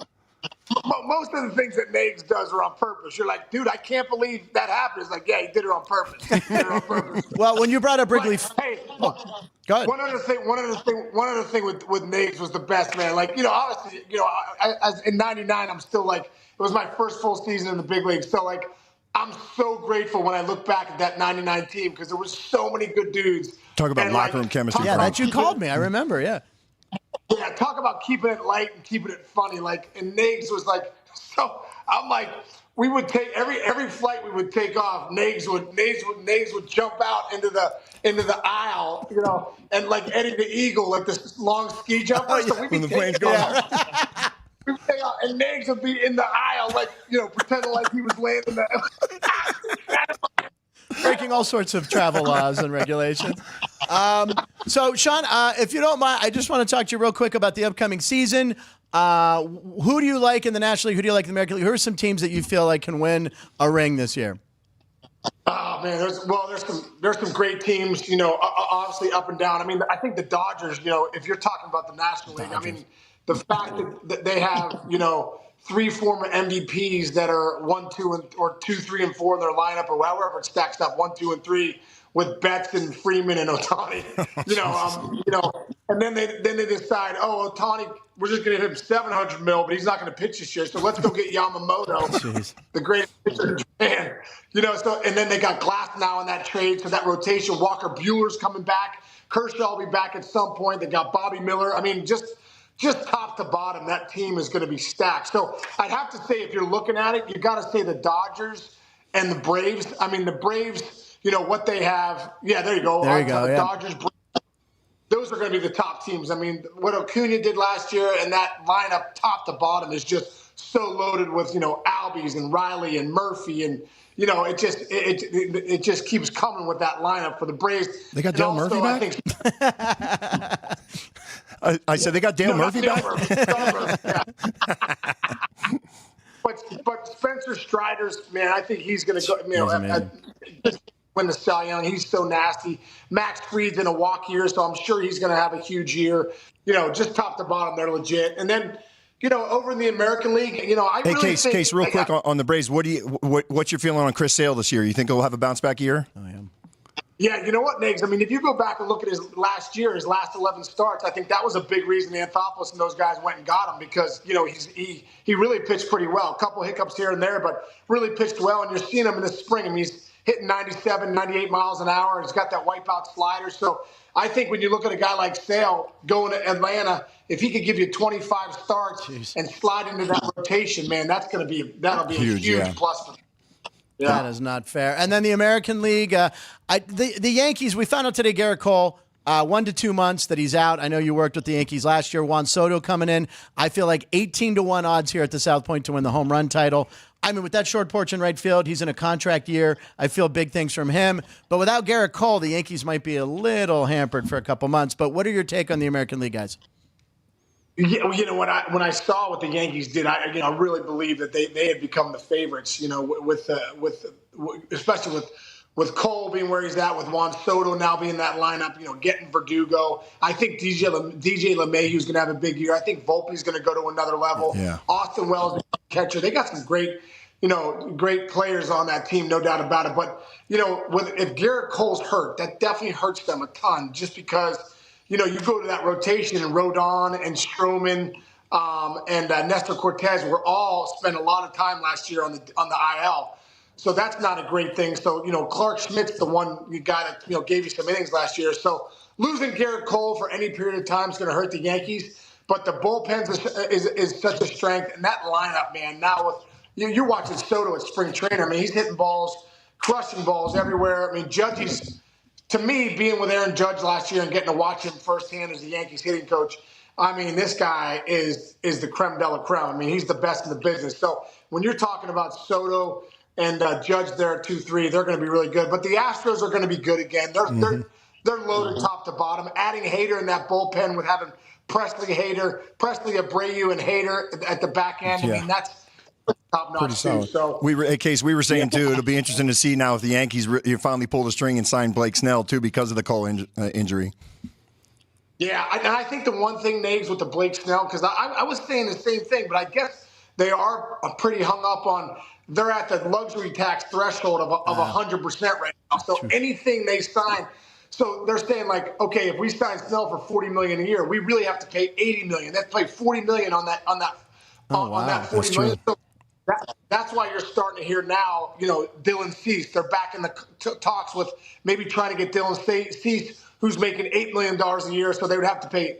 S5: Most of the things that Nags does are on purpose. You're like, dude, I can't believe that happened. It's like, yeah, he did it on purpose.
S1: Well, when you brought up Wrigley,
S5: hey,
S1: go ahead.
S5: One other thing with Nags was the best, man. Like, obviously, as in '99, I'm still like, it was my first full season in the big league. So like, I'm so grateful when I look back at that '99 team because there was so many good dudes.
S3: Talk about locker room chemistry.
S1: Yeah, that you called me. I remember. Yeah.
S5: Yeah, talk about keeping it light and keeping it funny. Like, and Nags was like, so I'm like, we would take every flight we would take off. Nags would jump out into the aisle, and like Eddie the Eagle, like this long ski jumper.
S1: Oh, yeah.
S5: So we'd be
S3: When the plane's going
S5: off. We would take off, and Nags would be in the aisle, like pretending like he was landing the.
S1: Breaking all sorts of travel laws and regulations. So, Sean, if you don't mind, I just want to talk to you real quick about the upcoming season. Who do you like in the National League? Who do you like in the American League? Who are some teams that you feel like can win a ring this year?
S5: Oh man, there's some great teams. Obviously up and down. I mean, I think the Dodgers. If you're talking about the National League, I mean, the fact that they have 3 former MVPs that are 1, 2, or 2, 3, and 4 in their lineup, or however it stacks up 1, 2, and 3 with Betts and Freeman and Ohtani. And then they decide, Ohtani, we're just going to give him $700 million, but he's not going to pitch this year, so let's go get Yamamoto, the greatest pitcher in Japan. So and then they got Glass now in that trade, so that rotation. Walker Buehler's coming back. Kershaw will be back at some point. They got Bobby Miller. I mean, just top to bottom, that team is going to be stacked. So I'd have to say, if you're looking at it, you got to say the Dodgers and the Braves. I mean, the Braves, what they have. Yeah, there you go.
S1: There you go. Yeah.
S5: Dodgers, Braves, those are going to be the top teams. I mean, what Acuna did last year, and that lineup, top to bottom, is just so loaded with Albies and Riley and Murphy, and it just keeps coming with that lineup for the Braves.
S3: They got Dale Murphy back. I said they got Dale Murphy back.
S5: But Spencer Strider's, man, I think he's going to go. Win the Cy Young. He's so nasty. Max Fried's in a walk year, so I'm sure he's going to have a huge year. Just top to bottom, they're legit. And then, over in the American League, I really think.
S3: Case, real quick on the Braves. What's your feeling on Chris Sale this year? You think he'll have a bounce back year?
S1: I am.
S5: Yeah, you know what, Nags? I mean, if you go back and look at his last 11 starts, I think that was a big reason Anthopoulos and those guys went and got him because, he really pitched pretty well. A couple hiccups here and there, but really pitched well. And you're seeing him in the spring. I mean, he's hitting 97, 98 miles an hour. He's got that wipeout slider. So I think when you look at a guy like Sale going to Atlanta, if he could give you 25 starts and slide into that rotation, man, that'll be a huge plus for him. Yeah.
S1: That is not fair. And then the American League, the Yankees, we found out today, Garrett Cole, 1 to 2 months that he's out. I know you worked with the Yankees last year. Juan Soto coming in. I feel like 18-1 odds here at the South Point to win the home run title. I mean, with that short porch in right field, he's in a contract year. I feel big things from him. But without Garrett Cole, the Yankees might be a little hampered for a couple months. But what are your take on the American League, guys?
S5: Yeah, when I saw what the Yankees did, I really believe that they had become the favorites. Especially with Cole being where he's at, with Juan Soto now being in that lineup. Getting Verdugo. I think DJ LeMahieu's going to have a big year. I think Volpe's going to go to another level. Yeah. Austin Wells, catcher. They got some great players on that team, no doubt about it. But if Garrett Cole's hurt, that definitely hurts them a ton. Just because. You go to that rotation, and Rodon and Stroman and Nestor Cortez were all spent a lot of time last year on the IL. So that's not a great thing. So, Clark Schmidt's the one guy that, gave you some innings last year. So losing Garrett Cole for any period of time is going to hurt the Yankees. But the bullpen is such a strength. And that lineup, man, now with you're watching Soto at spring training. I mean, he's hitting balls, crushing balls everywhere. I mean, Judge's to me, being with Aaron Judge last year and getting to watch him firsthand as the Yankees hitting coach, I mean, this guy is the creme de la creme. I mean, he's the best in the business. So when you're talking about Soto and Judge there at 2-3, they're going to be really good. But the Astros are going to be good again. They're loaded top to bottom. Adding Hader in that bullpen with having Presley Abreu, and Hader at the back end. I mean, that's top notch too. So
S3: we were saying too, it'll be interesting to see now if the Yankees finally pull the string and sign Blake Snell too because of the Cole injury.
S5: Yeah, and I think the one thing, Nags, with the Blake Snell, because I was saying the same thing, but I guess they are pretty hung up on. They're at the luxury tax threshold of 100% right now. So anything they sign, so they're saying like, okay, if we sign Snell for $40 million a year, we really have to pay $80 million. That's like $40 million on that $40 million. So that's why you're starting to hear now, Dylan Cease. They're back in the talks with maybe trying to get Dylan Cease, who's making $8 million a year. So they would have to pay,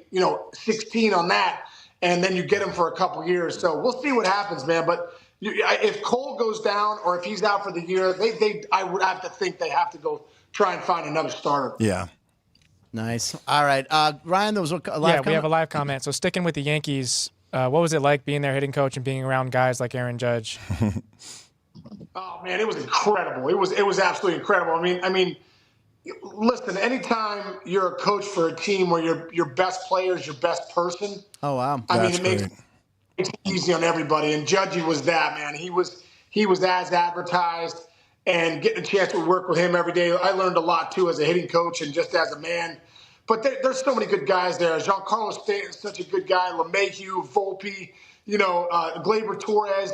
S5: 16 on that. And then you get him for a couple years. So we'll see what happens, man. But if Cole goes down or if he's out for the year, I would have to think they have to go try and find another starter.
S3: Yeah.
S1: Nice. All right. Ryan, there was a live comment?
S2: We have a live comment. So sticking with the Yankees, what was it like being their hitting coach and being around guys like Aaron Judge?
S5: Oh, man, it was incredible. It was absolutely incredible. I mean, listen, anytime you're a coach for a team where your best player is your best person.
S1: Oh, wow.
S5: It makes it easy on everybody. And Judgy was that, man. He was as advertised, and getting a chance to work with him every day. I learned a lot, too, as a hitting coach and just as a man. But there's so many good guys there. Giancarlo Stanton is such a good guy. LeMahieu, Volpe, Gleyber Torres.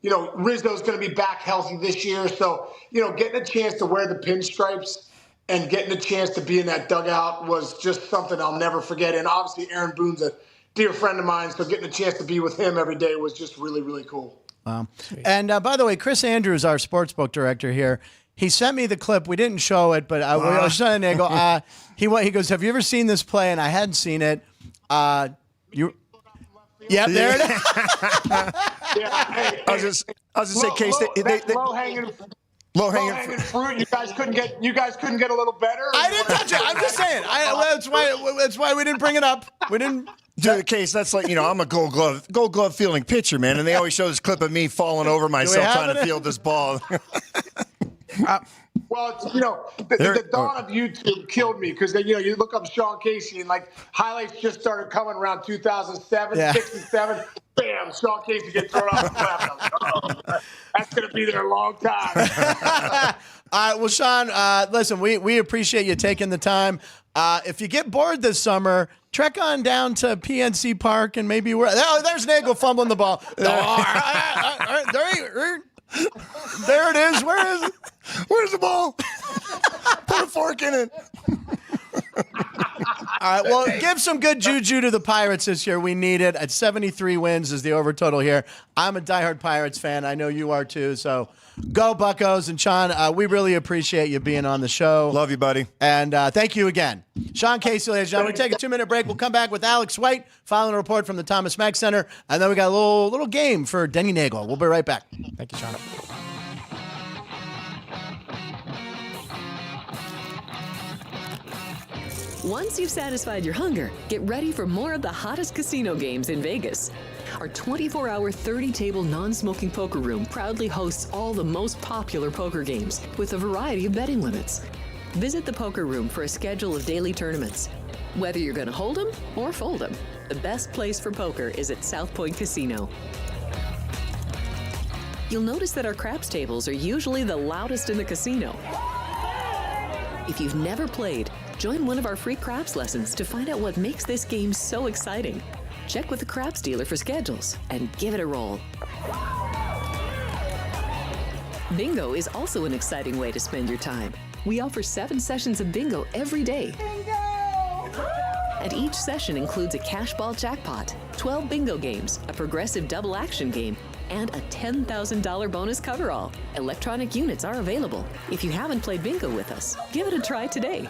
S5: Rizzo's going to be back healthy this year. So, getting a chance to wear the pinstripes and getting a chance to be in that dugout was just something I'll never forget. And obviously Aaron Boone's a dear friend of mine, so getting a chance to be with him every day was just really, really cool.
S1: Wow. And by the way, Chris Andrews, our sportsbook director here, he sent me the clip. We didn't show it, but I was trying to Neagle. He goes, "Have you ever seen this play?" And I hadn't seen it. There it is.
S5: Hey,
S3: I was just say, Case,
S5: low hanging fruit. You guys couldn't get a little better.
S1: I didn't touch it. I'm just saying. That's why we didn't bring it up. We didn't.
S3: Dude, Case, that's like, I'm a Gold Glove fielding pitcher, man, and they always show this clip of me falling over myself trying to field this ball.
S5: Well, the dawn of YouTube killed me because you look up Sean Casey and like highlights just started coming around 2007, 6 and 7. Bam, Sean Casey gets thrown off the left. I was like, oh, that's going to be there a long time.
S1: All right, well, Sean, listen, we appreciate you taking the time. If you get bored this summer, trek on down to PNC Park and maybe there's Neagle fumbling the ball. There it is. Where is it?
S3: Where's the ball? Put a fork in it.
S1: All right, well, give some good juju to the Pirates this year. We need it. At 73 wins is the over total here. I'm a diehard Pirates fan. I know you are too. So go Buccos. And Sean, we really appreciate you being on the show.
S3: Love you, buddy.
S1: And thank you again. Sean Casey, ladies and gentlemen. We take a 2-minute break. We'll come back with Alex White, following a report from the Thomas Mack Center. And then we got a little game for Denny Neagle. We'll be right back.
S2: Thank you, Sean.
S4: Once you've satisfied your hunger, get ready for more of the hottest casino games in Vegas. Our 24-hour, 30-table non-smoking poker room proudly hosts all the most popular poker games with a variety of betting limits. Visit the poker room for a schedule of daily tournaments. Whether you're going to hold 'em or fold 'em, the best place for poker is at South Point Casino. You'll notice that our craps tables are usually the loudest in the casino. If you've never played, join one of our free craps lessons to find out what makes this game so exciting. Check with the craps dealer for schedules and give it a roll. Bingo is also an exciting way to spend your time. We offer 7 sessions of bingo every day. Bingo! And each session includes a cash ball jackpot, 12 bingo games, a progressive double action game, and a $10,000 bonus coverall. Electronic units are available. If you haven't played bingo with us, give it a try today.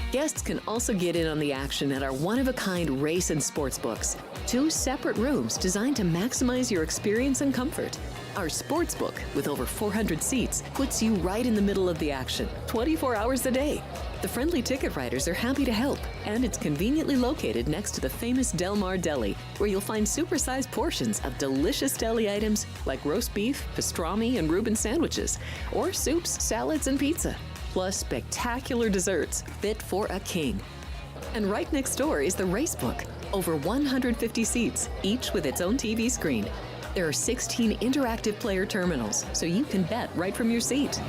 S4: Guests can also get in on the action at our one-of-a-kind race and sports books. 2 separate rooms designed to maximize your experience and comfort. Our sports book, with over 400 seats, puts you right in the middle of the action, 24 hours a day. The friendly ticket writers are happy to help, and it's conveniently located next to the famous Del Mar Deli, where you'll find supersized portions of delicious deli items like roast beef, pastrami, and Reuben sandwiches, or soups, salads, and pizza, plus spectacular desserts fit for a king. And right next door is the race book, over 150 seats, each with its own TV screen. There are 16 interactive player terminals, so you can bet right from your seat.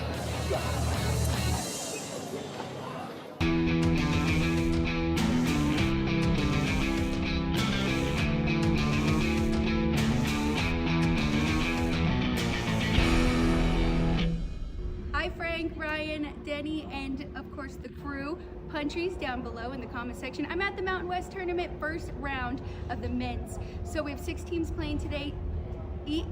S6: Hi, Frank, Ryan, Denny, and of course the crew. Countries down below in the comment section. I'm at the Mountain West Tournament, first round of the men's. So we have 6 teams playing today.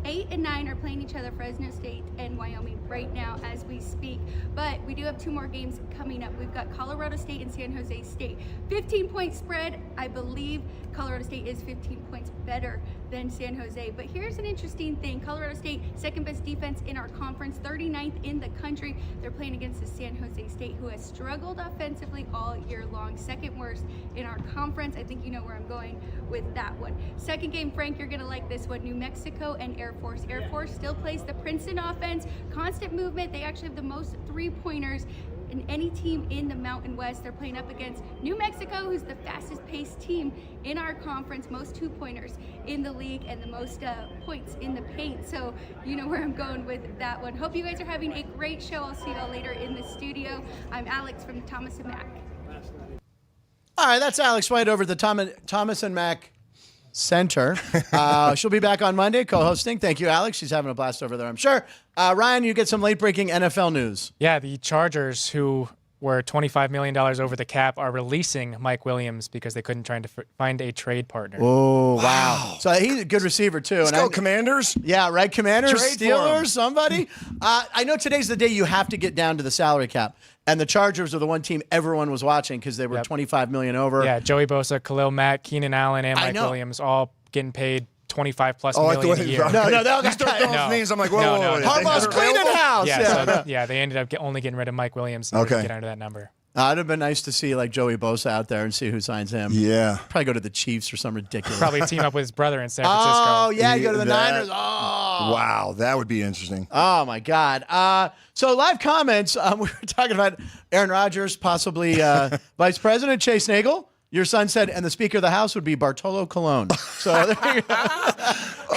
S6: 8 and 9 are playing each other, Fresno State and Wyoming right now as we speak. But we do have 2 more games coming up. We've got Colorado State and San Jose State. 15-point spread. I believe Colorado State is 15 points better than San Jose. But here's an interesting thing. Colorado State, second best defense in our conference, 39th in the country. They're playing against the San Jose State, who has struggled offensively all year long. Second worst in our conference. I think you know where I'm going with that one. Second game, Frank, you're going to like this one. New Mexico and Air Force. Air Force still plays the Princeton offense. Constant movement. They actually have the most 3-pointers in any team in the Mountain West. They're playing up against New Mexico, who's the fastest paced team in our conference, most 2-pointers in the league and the most points in the paint. So you know where I'm going with that one. Hope you guys are having a great show. I'll see you all later in the studio. I'm Alex from Thomas and Mack.
S1: All right, that's Alex White over at the Thomas and Mack Center. She'll be back on Monday co-hosting. Thank you, Alex. She's having a blast over there, I'm sure. Ryan, you get some late-breaking NFL news.
S2: Yeah, the Chargers, who were $25 million over the cap, are releasing Mike Williams because they couldn't try to find a trade partner.
S1: Oh, wow. So he's a good receiver, too.
S3: Let's go, Commanders.
S1: Yeah, right, Commanders,
S3: Trade for
S1: Steelers,
S3: him.
S1: somebody. I know today's the day you have to get down to the salary cap. And the Chargers are the one team everyone was watching because they were $25 million over.
S2: Yeah, Joey Bosa, Khalil Mack, Keenan Allen, and Mike Williams all getting paid $25+ million a year.
S1: No, they all got
S3: start throwing names. I'm like, whoa, whoa.
S1: Harbaugh's cleaning house.
S2: Yeah, they ended up only getting rid of Mike Williams to get under that number.
S1: It'd have been nice to see like Joey Bosa out there and see who signs him.
S3: Yeah.
S1: Probably go to the Chiefs or some ridiculous.
S2: Probably team up with his brother in San Francisco.
S1: Oh, yeah, go to the Niners. Oh.
S3: Wow, that would be interesting.
S1: Oh, my God. So live comments, we were talking about Aaron Rodgers, possibly Vice President Chase Neagle. Your son said, and the Speaker of the House would be Bartolo Colon. So there you go.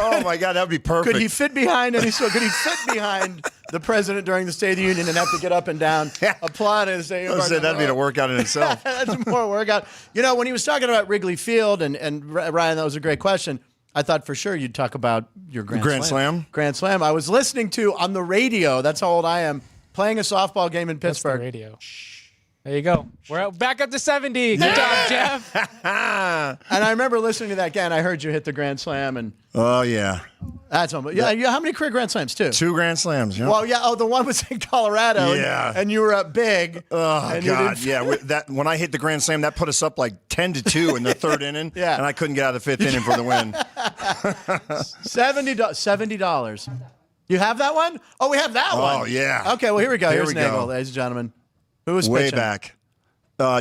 S3: Oh, my God, that would be perfect.
S1: Could he fit behind the president during the State of the Union and have to get up and down, applaud and say,
S3: that'd be a workout in itself.
S1: That's more workout. You know, when he was talking about Wrigley Field, and Ryan, that was a great question. I thought for sure you'd talk about your Grand Slam. Grand Slam. I was listening to on the radio, that's how old I am, playing a softball game in Pittsburgh.
S2: That's the radio. There you go. We're back up to 70. Good job, Jeff.
S1: And I remember listening to that game. I heard you hit the Grand Slam. And
S3: oh, yeah.
S1: That's unbelievable. Yeah, how many career Grand Slams, too?
S3: 2 Grand Slams, yeah.
S1: Well, yeah. Oh, the one was in Colorado.
S3: Yeah.
S1: And you were up big.
S3: Oh, God. Yeah. When I hit the Grand Slam, that put us up like 10-2 in the 3rd inning.
S1: Yeah.
S3: And I couldn't get out of the 5th inning for the win.
S1: $70. You have that one? Oh, we have that one.
S3: Oh, yeah.
S1: Okay, well, here we go.
S3: Here
S1: Here's
S3: we
S1: Neagle,
S3: go.
S1: ladies and gentlemen. Who was
S3: Way
S1: pitching?
S3: back.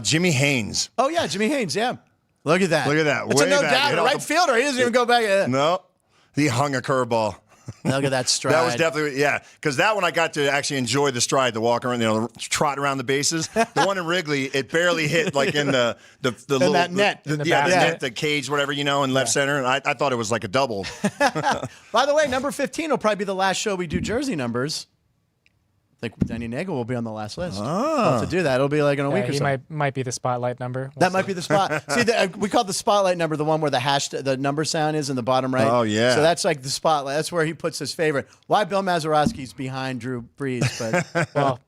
S3: Jimmy Haynes.
S1: Oh, yeah, Jimmy Haynes, yeah. Look at that.
S3: Look at that.
S1: It's a
S3: Way
S1: no
S3: back.
S1: doubt.
S3: Hit
S1: A
S3: off
S1: right
S3: the-
S1: fielder. He doesn't even go back.
S3: No. He hung a curveball.
S1: Look at that stride.
S3: That was definitely, yeah. Because that one I got to actually enjoy the stride, the walk around, trot around the bases. The one in Wrigley, it barely hit like in the little
S1: that net.
S3: the net, the cage, whatever, in left center. And I thought it was like a double.
S1: By the way, number 15 will probably be the last show we do jersey numbers. I think Denny Neagle will be on the last list. We'll have to do that. It'll be like in a week or so.
S2: He might be the spotlight number.
S1: That might be the spot. See, we call the spotlight number the one where the number sound is in the bottom right.
S3: Oh, yeah.
S1: So that's like the spotlight. That's where he puts his favorite. Why Bill Mazeroski's behind Drew Brees, but
S2: well,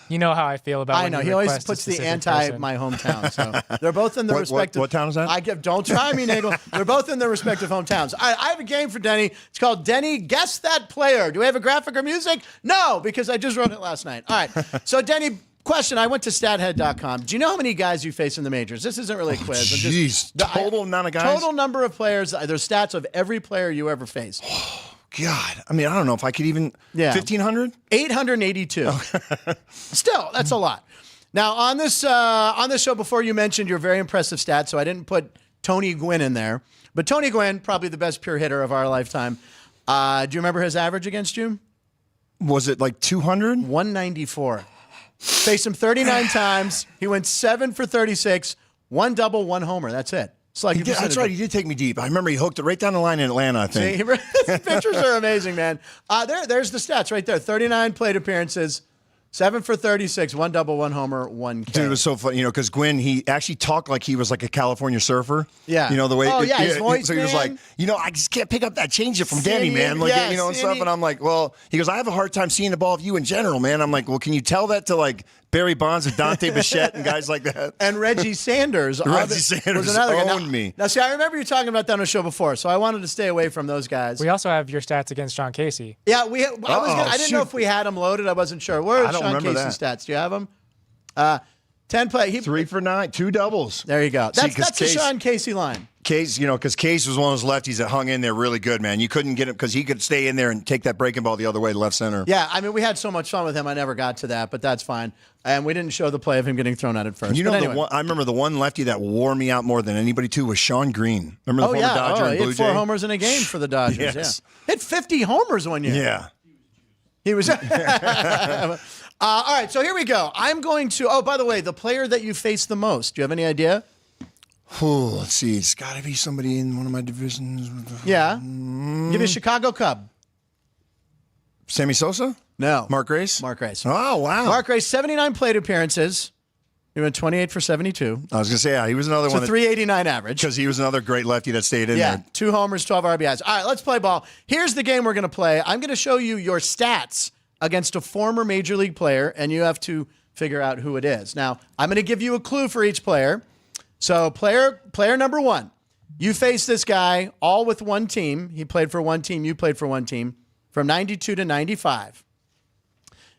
S2: you know how I feel about.
S1: I know he always puts the anti my hometown. So they're both in their respective.
S3: What town is that?
S1: Don't try me, Neagle. They're both in their respective hometowns. I have a game for Denny. It's called Denny Guess That Player. Do we have a graphic or music? No, because I just wrote it last night. All right. So Denny, question. I went to stathead.com. Do you know how many guys you face in the majors? This isn't really a quiz.
S3: Jeez. Total amount of guys?
S1: Total number of players. There's stats of every player you ever faced.
S3: God. I mean, I don't know if I could even. 1,500?
S1: 882. Still, that's a lot. Now, on this show before, you mentioned your very impressive stats, so I didn't put Tony Gwynn in there. But Tony Gwynn, probably the best pure hitter of our lifetime. Do you remember his average against you?
S3: Was it like 200?
S1: 194. Faced him 39 times. He went 7 for 36, 1 double, 1 homer. That's it. It's like
S3: That's right. He did take me deep. I remember he hooked it right down the line in Atlanta, I think.
S1: See, his pictures are amazing, man. There's the stats right there. 39 plate appearances, 7 for 36, 1 double, 1 homer, 1 K.
S3: Dude, it was so funny, because Gwynn, he actually talked like he was like a California surfer.
S1: Yeah.
S3: The way.
S1: Oh, yeah, his voice,
S3: so he was like, I just can't pick up that changeup from Denny, man. Like,
S1: yeah,
S3: and stuff. And I'm like, well, he goes, I have a hard time seeing the ball of you in general, man. I'm like, well, can you tell that to like Barry Bonds and Dante Bichette and guys like that?
S1: And Reggie Sanders.
S3: Reggie Sanders
S1: was another guy.
S3: owned me.
S1: Now, see, I remember you talking about that on a show before, so I wanted to stay away from those guys.
S2: We also have your stats against Sean Casey.
S1: Yeah, I didn't know if we had them loaded. I wasn't sure. Where are Sean Casey's stats? Do you have them? 10 play.
S3: 3 for 9, 2 doubles.
S1: There you go. That's the Sean Casey line.
S3: Case, because Case was one of those lefties that hung in there really good, man. You couldn't get him because he could stay in there and take that breaking ball the other way to left center.
S1: Yeah, I mean, we had so much fun with him. I never got to that, but that's fine. And we didn't show the play of him getting thrown out at first.
S3: Anyway. I remember the one lefty that wore me out more than anybody too was Sean Green. Remember the former Dodger and
S1: he
S3: Blue
S1: hit 4
S3: Jay?
S1: homers in a game for the Dodgers.
S3: Yes.
S1: Yeah, hit 50 homers one year.
S3: Yeah.
S1: He was. All right, so here we go. I'm going to. Oh, by the way, the player that you faced the most. Do you have any idea?
S3: Let's see. It's got to be somebody in one of my divisions.
S1: Yeah. Give me a Chicago Cub.
S3: Sammy Sosa?
S1: No.
S3: Mark Grace?
S1: Mark Grace.
S3: Oh, wow.
S1: Mark Grace, 79 plate appearances. He went 28 for 72.
S3: I was going to say, he was another
S1: It's
S3: one.
S1: a 389 average.
S3: Because he was another great lefty that stayed in there.
S1: 2 homers, 12 RBIs. All right, let's play ball. Here's the game we're going to play. I'm going to show you your stats against a former Major League player, and you have to figure out who it is. Now, I'm going to give you a clue for each player. So player number 1, you face this guy all with one team. He played for one team. You played for one team from 92 to 95.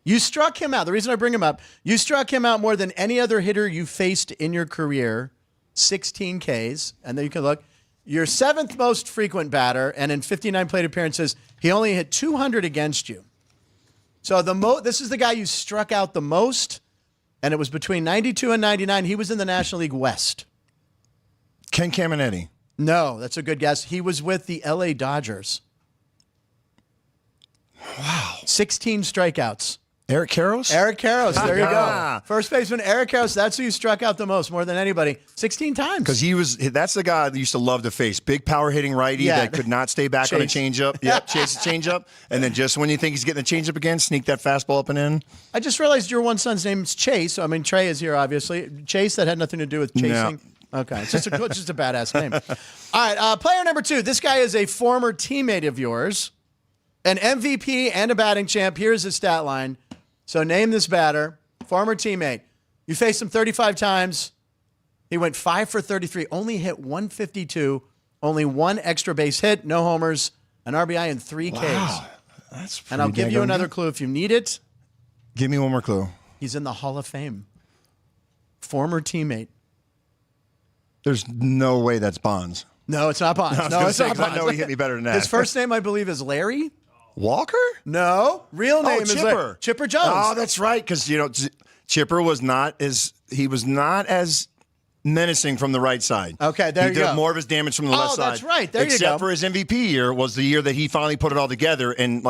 S1: You struck him out. The reason I bring him up, you struck him out more than any other hitter you faced in your career, 16 Ks. And then you can look. Your 7th most frequent batter, and in 59 plate appearances, he only hit 200 against you. So this is the guy you struck out the most, and it was between 92 and 99. He was in the National League West.
S3: Ken Caminetti.
S1: No, that's a good guess. He was with the LA Dodgers.
S3: Wow.
S1: 16 strikeouts.
S3: Eric Karros?
S1: Eric Karros, there you go. First baseman Eric Karros, that's who you struck out the most, more than anybody. 16 times.
S3: Because that's the guy that used to love to face. Big power hitting righty that could not stay back on a changeup. Yep, chase the changeup. And then just when you think he's getting the changeup again, sneak that fastball up and in.
S1: I just realized your one son's name is Chase. I mean, Trey is here, obviously. Chase, that had nothing to do with chasing.
S3: No.
S1: Okay, it's just a badass name. All right, player number 2. This guy is a former teammate of yours, an MVP and a batting champ. Here's his stat line. So name this batter, former teammate. You faced him 35 times. He went 5 for 33, only hit 152, only 1 extra base hit, no homers, an RBI, and 3 Ks.
S3: Wow, that's pretty
S1: And I'll give you another
S3: good.
S1: clue if you need it.
S3: Give me one more clue.
S1: He's in the Hall of Fame. Former teammate.
S3: There's no way that's Bonds.
S1: No, it's not Bonds. No, it's not Bonds.
S3: I know he hit me better than that.
S1: His first name, I believe, is Larry.
S3: Walker?
S1: No, real name is
S3: Chipper.
S1: Chipper Jones.
S3: Oh, that's right. Because Chipper was not as menacing from the right side.
S1: Okay, there you go.
S3: He did more of his damage from the left side.
S1: Oh, that's right. There you go.
S3: Except for his MVP year was the year that he finally put it all together, and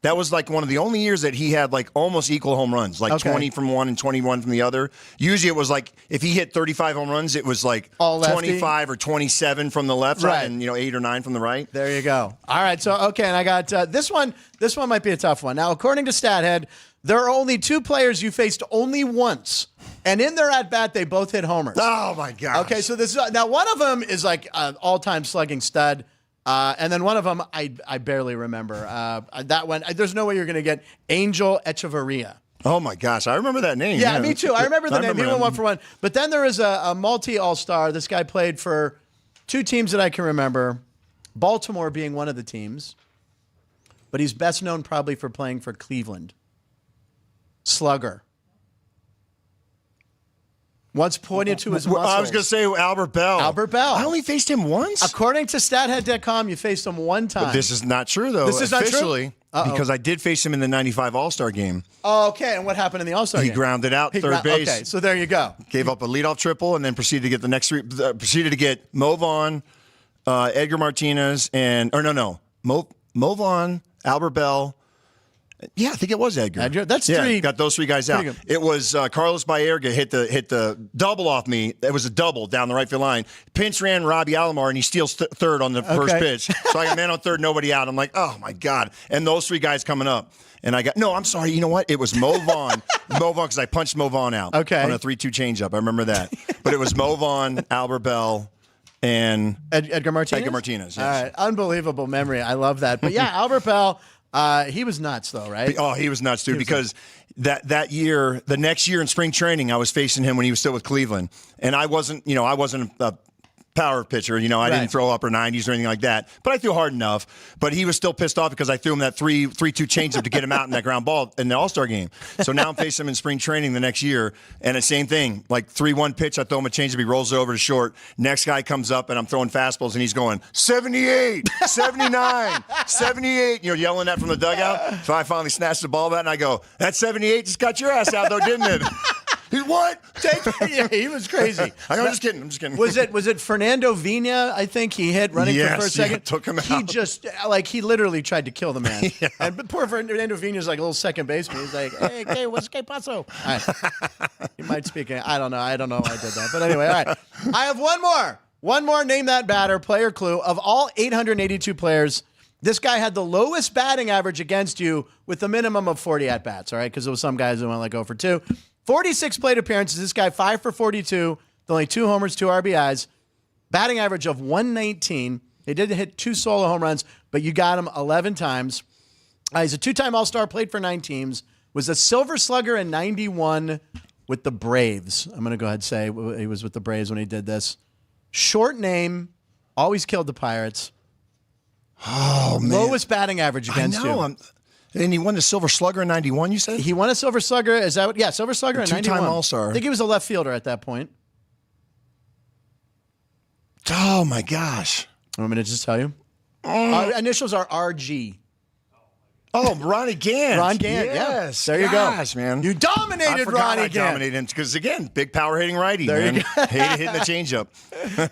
S3: that was one of the only years that he had almost equal home runs, 20 from one and 21 from the other. Usually it was if he hit 35 home runs, it was
S1: all
S3: 25 or 27 from the left
S1: Right.
S3: side, and 8 or 9 from the right.
S1: There you go. All right, so and I got this one. This one might be a tough one. Now, according to StatHead, there are only 2 players you faced only once, and in their at bat, they both hit homers.
S3: Oh my gosh.
S1: Okay, so this is now one of them is an all-time slugging stud, and then one of them I barely remember. That one, there's no way you're going to get Angel Echeverria.
S3: Oh my gosh, I remember that name.
S1: Yeah, me too. I remember the name. He went
S3: him.
S1: 1 for 1. But then there is a multi-all-star. This guy played for 2 teams that I can remember, Baltimore being one of the teams, but he's best known probably for playing for Cleveland. Slugger. Once pointed to his muscles.
S3: I was going to say Albert Bell.
S1: Albert Bell.
S3: I only faced him once.
S1: According to StatHead.com, you faced him one time.
S3: But this is not true, though.
S1: This is not true?
S3: Officially, because I did face him in the 95 All-Star game.
S1: Okay, and what happened in the All-Star game?
S3: He grounded out third base.
S1: Okay, so there you go.
S3: Gave up a leadoff triple and then proceeded to get the next three. Proceeded to get Mo Vaughn, Edgar Martinez, Mo Vaughn, Albert Bell. Yeah, I think it was Edgar.
S1: That's three.
S3: Got those three guys out.
S1: Good.
S3: It was Carlos Baerga hit the double off me. It was a double down the right field line. Pinch ran Robbie Alomar, and he steals third on the first pitch. So I got man on third, nobody out. I'm like, oh, my God. And those three guys coming up. And I'm sorry, you know what? It was Mo Vaughn. Because I punched Mo Vaughn out on a 3-2 changeup. I remember that. But it was Mo Vaughn, Albert Bell, and
S1: Edgar Martinez?
S3: Edgar Martinez, yes.
S1: All right, unbelievable memory. I love that. But, yeah, Albert Bell, he was nuts, though, right?
S3: Oh, he was nuts, dude, because that year, the next year in spring training, I was facing him when he was still with Cleveland. And I wasn't a power pitcher. I didn't throw upper 90s or anything like that. But I threw hard enough. But he was still pissed off because I threw him that 3-2 changeup to get him out in that ground ball in the All-Star game. So now I'm facing him in spring training the next year. And the same thing, like 3-1 pitch, I throw him a changeup, he rolls it over to short. Next guy comes up and I'm throwing fastballs and he's going, 78, 79, 78, yelling that from the dugout. So I finally snatched the ball bat and I go, that 78 just got your ass out though, didn't it? He what?
S1: Yeah, he was crazy.
S3: I'm just kidding.
S1: Was it Fernando Vina? I think he hit running for first second.
S3: Yeah, took him out.
S1: He just he literally tried to kill the man. Yeah. But poor Fernando Vina's like a little second baseman. He's like, hey, what's que paso? Right. He might speak. I don't know. I don't know why I did that. But anyway, all right. I have one more. One more. Name that batter. Player clue. Of all 882 players, this guy had the lowest batting average against you with a minimum of 40 at bats. All right, because there was some guys who went 0 for 2. 46 plate appearances. This guy 5 for 42. Only 2 homers, 2 RBIs. Batting average of 119. He did hit 2 solo home runs, but you got him 11 times. He's a 2-time All-Star, played for 9 teams. Was a Silver Slugger in 91 with the Braves. I'm going to go ahead and say he was with the Braves when he did this. Short name. Always killed the Pirates.
S3: Oh, man.
S1: Lowest batting average against you.
S3: And he won the Silver Slugger in 91, you said?
S1: He won a Silver Slugger. Is that what? Yeah, Silver Slugger in 91.
S3: 2-time All-Star.
S1: I think he was a left fielder at that point.
S3: Oh, my gosh.
S1: Want me to just tell you? Initials are RG.
S3: Oh, Ronnie Gant.
S1: Ron Gant,
S3: yes.
S1: There you go.
S3: Gosh, man.
S1: You dominated Ronnie Gant.
S3: I dominated him because, again, big power hitting righty,
S1: there
S3: man.
S1: You go.
S3: Hated hitting the changeup.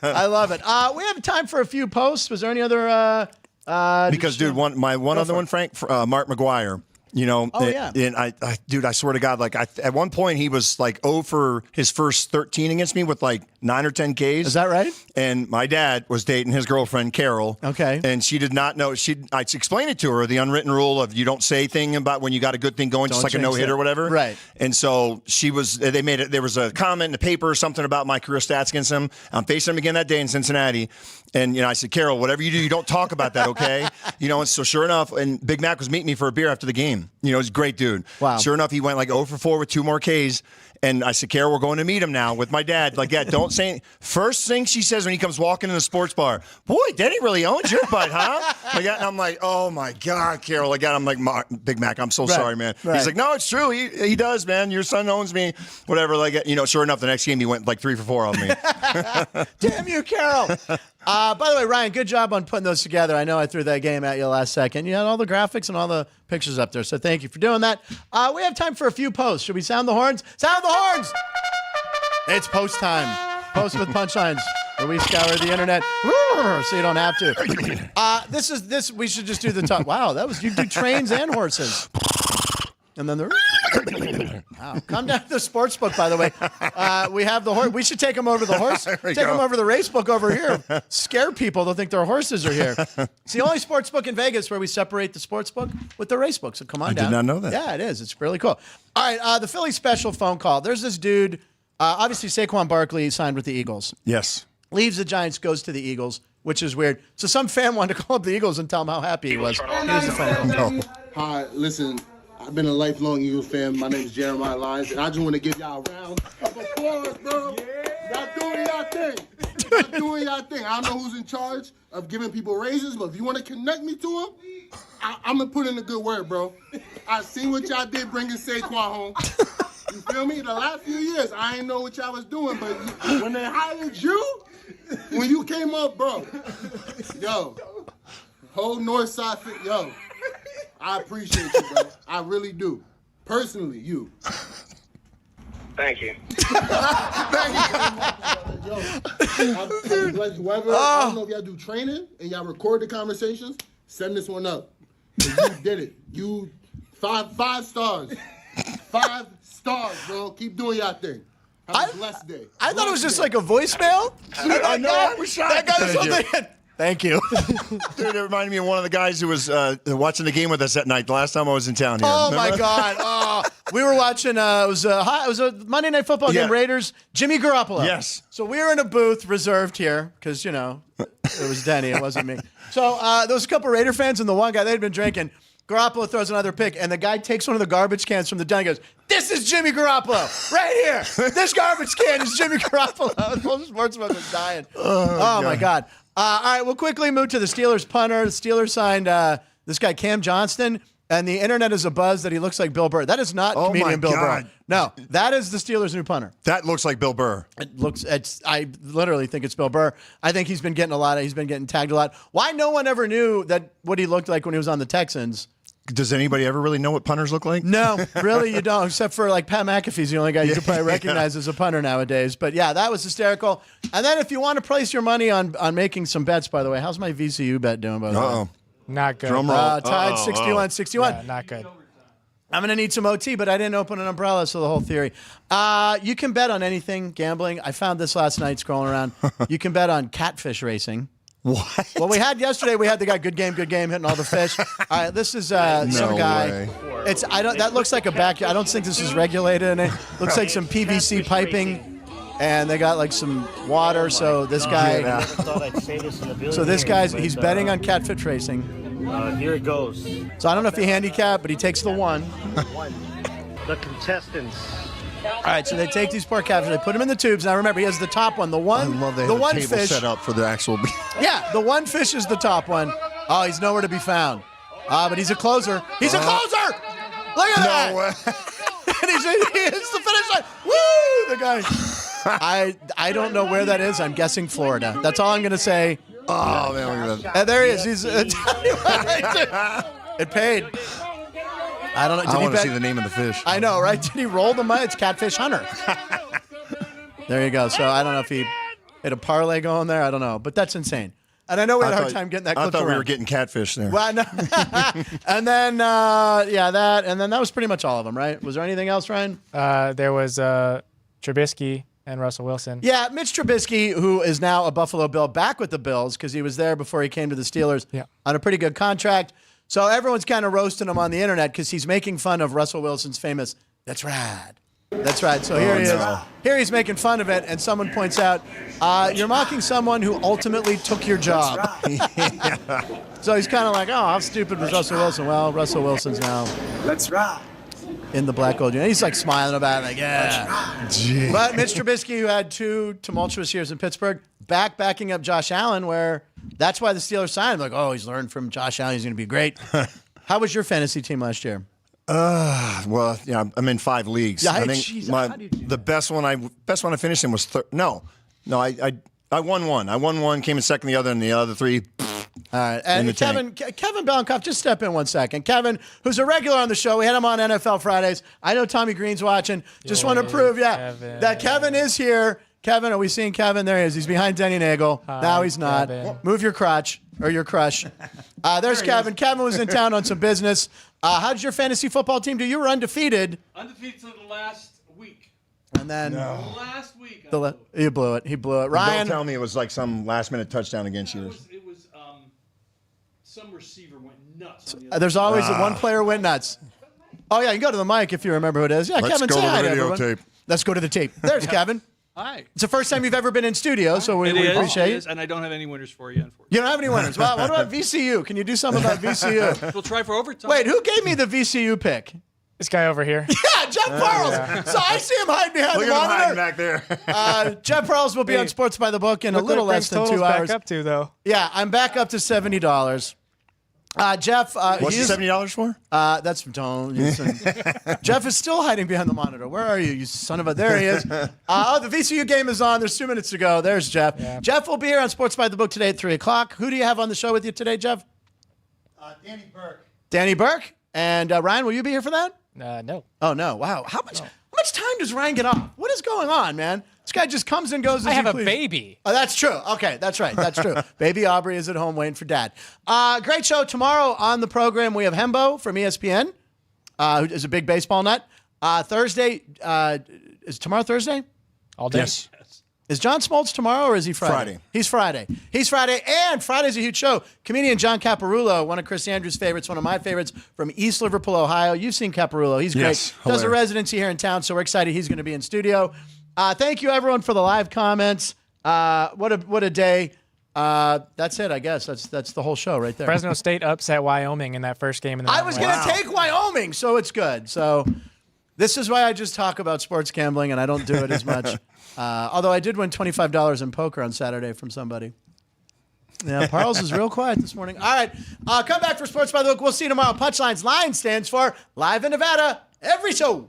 S1: I love it. We have time for a few posts. Was there any other...
S3: because, dude, one other one, Frank, Mark McGuire. And I swear to God, at one point he was 0 for his first 13 against me with 9 or 10 Ks.
S1: Is that right?
S3: And my dad was dating his girlfriend, Carol.
S1: Okay.
S3: And she did not know. I explained it to her, the unwritten rule of you don't say thing about when you got a good thing going, just like a no-hit or whatever.
S1: Right.
S3: And so there was a comment in the paper or something about my career stats against him. I'm facing him again that day in Cincinnati. And, I said, Carol, whatever you do, you don't talk about that, okay? And so sure enough, and Big Mac was meeting me for a beer after the game. He's a great dude.
S1: Wow.
S3: Sure enough, he went 0 for 4 with 2 more Ks. And I said, Carol, we're going to meet him now with my dad. Don't say anything. First thing she says when he comes walking in the sports bar, boy, Denny really owns your butt, huh? And I'm like, oh, my God, Carol. I'm like, Big Mac, I'm so sorry, man.
S1: Right.
S3: He's like, no, it's true. He does, man. Your son owns me. Whatever. Sure enough, the next game he went 3 for 4 on me.
S1: Damn you, Carol. By the way, Ryan, good job on putting those together. I know I threw that game at you last second. You had all the graphics and all the pictures up there, so thank you for doing that. We have time for a few posts. Should we sound the horns? Sound the horns! It's post time. Post with punchlines, where we scour the internet so you don't have to. We should just do the top. Wow, you do trains and horses. And then wow. Come down to the sports book, by the way. We have the horse. We should take them over to the horse. Take them over to the race book over here. Scare people. They'll think their horses are here. It's the only sports book in Vegas where we separate the sports book with the race book. So come on down.
S3: I did not know that.
S1: Yeah, it is. It's really cool. All right, the Philly special phone call. There's this dude. Obviously, Saquon Barkley signed with the Eagles.
S3: Yes.
S1: Leaves the Giants, goes to the Eagles, which is weird. So some fan wanted to call up the Eagles and tell him how happy he was. Here's the phone call.
S7: No. Hi, listen. I've been a lifelong Eagles fan. My name is Jeremiah Lyons, and I just want to give y'all a round of applause, bro. Y'all doing y'all thing. Y'all doing y'all thing. I don't know who's in charge of giving people raises, but if you want to connect me to them, I'm going to put in a good word, bro. I seen what y'all did bringing Saquon home. You feel me? The last few years, I ain't know what y'all was doing, but when they hired you, when you came up, bro, yo, whole North Side, yo, I appreciate you, bro. I really do. Personally, you.
S8: Thank you.
S7: Whoever, I don't know if y'all do training and y'all record the conversations, send this one up. 'Cause you did it. You five stars. 5 stars, bro. Keep doing y'all thing. Have a blessed day.
S1: I thought it was just like a voicemail.
S3: I know. I was shocked.
S1: That guy was something. Thank you.
S3: Dude, it reminded me of one of the guys who was watching the game with us that night. The last time I was in town here.
S1: Oh
S3: Remember?
S1: my God! Oh, we were watching. It was a Monday Night Football game.
S3: Yeah.
S1: Raiders. Jimmy Garoppolo.
S3: Yes.
S1: So we were in a booth reserved here because it was Denny. It wasn't me. So there was a couple Raider fans and the one guy they'd been drinking. Garoppolo throws another pick, and the guy takes one of the garbage cans from the den and goes, "This is Jimmy Garoppolo right here. This garbage can is Jimmy Garoppolo." The whole sportsman was dying. Oh my God. All right, we'll quickly move to the Steelers punter. The Steelers signed this guy, Cam Johnston, and the internet is abuzz that he looks like Bill Burr. That is not comedian Bill Burr. No, that is the Steelers' new punter.
S3: That looks like Bill Burr.
S1: I literally think it's Bill Burr. I think he's been getting tagged a lot. Why no one ever knew what he looked like when he was on the Texans?
S3: Does anybody ever really know what punters look like?
S1: No, really, you don't. Except for like Pat McAfee's the only guy you could probably recognize as a punter nowadays. But yeah, that was hysterical. And then if you want to place your money on making some bets, by the way, how's my VCU bet doing? By the way,
S2: Not good.
S3: Drum roll.
S1: tied 61-61.
S2: Yeah, not good.
S1: I'm going to need some OT, but I didn't open an umbrella, so the whole theory. You can bet on anything, gambling. I found this last night scrolling around. You can bet on catfish racing.
S3: What?
S1: Well, we had the guy, good game, hitting all the fish. All right, this is some guy.
S3: way.
S1: That looks like a backyard. I don't think this is regulated, and it looks like some PVC piping, and they got like some water. So this guy, he's betting on catfish racing.
S8: Here it goes.
S1: So I don't know if he handicapped, but he takes the one.
S8: The contestants.
S1: All right, so they take these poor catfish, they put them in the tubes. Now remember, he has the top one. The one,
S3: I love they
S1: the
S3: have
S1: one
S3: a table
S1: fish
S3: set up for the actual.
S1: Yeah, the one fish is the top one. Oh, he's nowhere to be found. But he's a closer. He's a closer! Look at that!
S3: way.
S1: And he hits the finish line. Woo! The guy. I don't know where that is. I'm guessing Florida. That's all I'm going to say.
S3: Oh, man, look at that.
S1: And there he is. He's it paid. I don't know.
S3: I want to see the name of the fish.
S1: I know, right? Did he roll the money? It's Catfish Hunter. There you go. So I don't know if he had a parlay going there. I don't know. But that's insane. And I know we had a hard time getting that clip
S3: I thought we
S1: around.
S3: were getting catfish there.
S1: Well, no. And then, that. And then that was pretty much all of them, right? Was there anything else, Ryan?
S2: There was Trubisky and Russell Wilson.
S1: Yeah, Mitch Trubisky, who is now a Buffalo Bill, back with the Bills because he was there before he came to the Steelers on a pretty good contract. So everyone's kind of roasting him on the internet because he's making fun of Russell Wilson's famous, "That's right." That's right. So here he is. Here he's making fun of it, and someone points out, you're mocking someone who ultimately took your job. So he's kind of like, oh, how stupid was Russell Wilson? Well, Russell Wilson's now in the black gold. He's like smiling about it, like, yeah. But Mitch Trubisky, who had 2 tumultuous years in Pittsburgh, backing up Josh Allen, where that's why the Steelers signed him. Like, oh, he's learned from Josh Allen. He's going to be great. How was your fantasy team last year?
S3: Well, yeah, I'm in 5 leagues.
S1: Yeah,
S3: I think
S1: how do you do
S3: the best one I finished in was I won one. I won one, came in second the other, and the other 3.
S1: All right, and Kevin Belenkoff, just step in one second. Kevin, who's a regular on the show, we had him on NFL Fridays. I know Tommy Green's watching. Just want to prove, that Kevin is here. Kevin, are we seeing Kevin? There he is. He's behind Denny Nagle. Now he's not.
S2: Kevin.
S1: Move your crotch or your crush. There's Kevin. Kevin was in town on some business. How did your fantasy football team do? You were undefeated.
S9: Undefeated till the last week.
S1: And then
S9: Last week.
S1: he blew it. He blew it. Ryan,
S3: Don't tell me it was like some last-minute touchdown against you.
S9: It was some receiver went nuts. On the
S1: there's always one player went nuts. Oh, yeah, you can go to the mic if you remember who it is. Yeah,
S3: Let's
S1: Kevin,
S3: go
S1: say
S3: to
S1: hi
S3: the
S1: to
S3: videotape.
S1: everyone. Let's go to the tape. There's Kevin.
S9: Hi.
S1: It's the first time you've ever been in studio, so we appreciate it.
S9: And I don't have any winners for you, unfortunately.
S1: You don't have any winners. Well, what about VCU? Can you do something about VCU?
S9: We'll try for overtime.
S1: Wait, who gave me the VCU pick?
S2: This guy over here.
S1: Yeah, Jeff Parles. So I see him hiding behind
S3: Look
S1: the
S3: at him hiding
S1: monitor.
S3: back there.
S1: Jeff Parles will be on Sports by the Book in a
S2: Look
S1: little
S2: what
S1: less than
S2: Frank's
S1: 2
S2: totals
S1: hours.
S2: back up to, though.
S1: Yeah, I'm back up to $70. Jeff.
S3: What's the $70 for?
S1: That's don't. Jeff is still hiding behind the monitor. Where are you, you son of a? There he is. The VCU game is on. There's 2 minutes to go. There's Jeff. Yeah. Jeff will be here on Sports by the Book today at 3:00. Who do you have on the show with you today, Jeff?
S7: Danny Burke.
S1: Danny Burke. And Ryan, will you be here for that?
S2: No.
S1: Oh, no. Wow. How much time does Ryan get off? What is going on, man? This guy just comes and goes as
S2: I have
S1: he
S2: a
S1: please.
S2: baby.
S1: Oh, that's true. Okay, that's right. That's true. Baby Aubrey is at home waiting for dad. Great show. Tomorrow on the program, we have Hembo from ESPN, who is a big baseball nut. Thursday, is tomorrow Thursday?
S2: All day.
S3: Yes.
S1: Is John Smoltz tomorrow or is he Friday? He's Friday. He's Friday, and Friday's a huge show. Comedian John Caparulo, one of Chris Andrews' favorites, one of my favorites from East Liverpool, Ohio. You've seen Caparulo. He's great.
S3: Yes,
S1: does a residency here in town, so we're excited he's going to be in studio. Thank you, everyone, for the live comments. What a day. That's it, I guess. That's the whole show right there.
S2: Fresno State upset Wyoming in that first game.
S1: I was going to take Wyoming, so it's good. So this is why I just talk about sports gambling, and I don't do it as much. Although I did win $25 in poker on Saturday from somebody. Yeah, Parles is real quiet this morning. All right, come back for Sports by the Book. We'll see you tomorrow. Punchlines. Line stands for Live in Nevada, every show.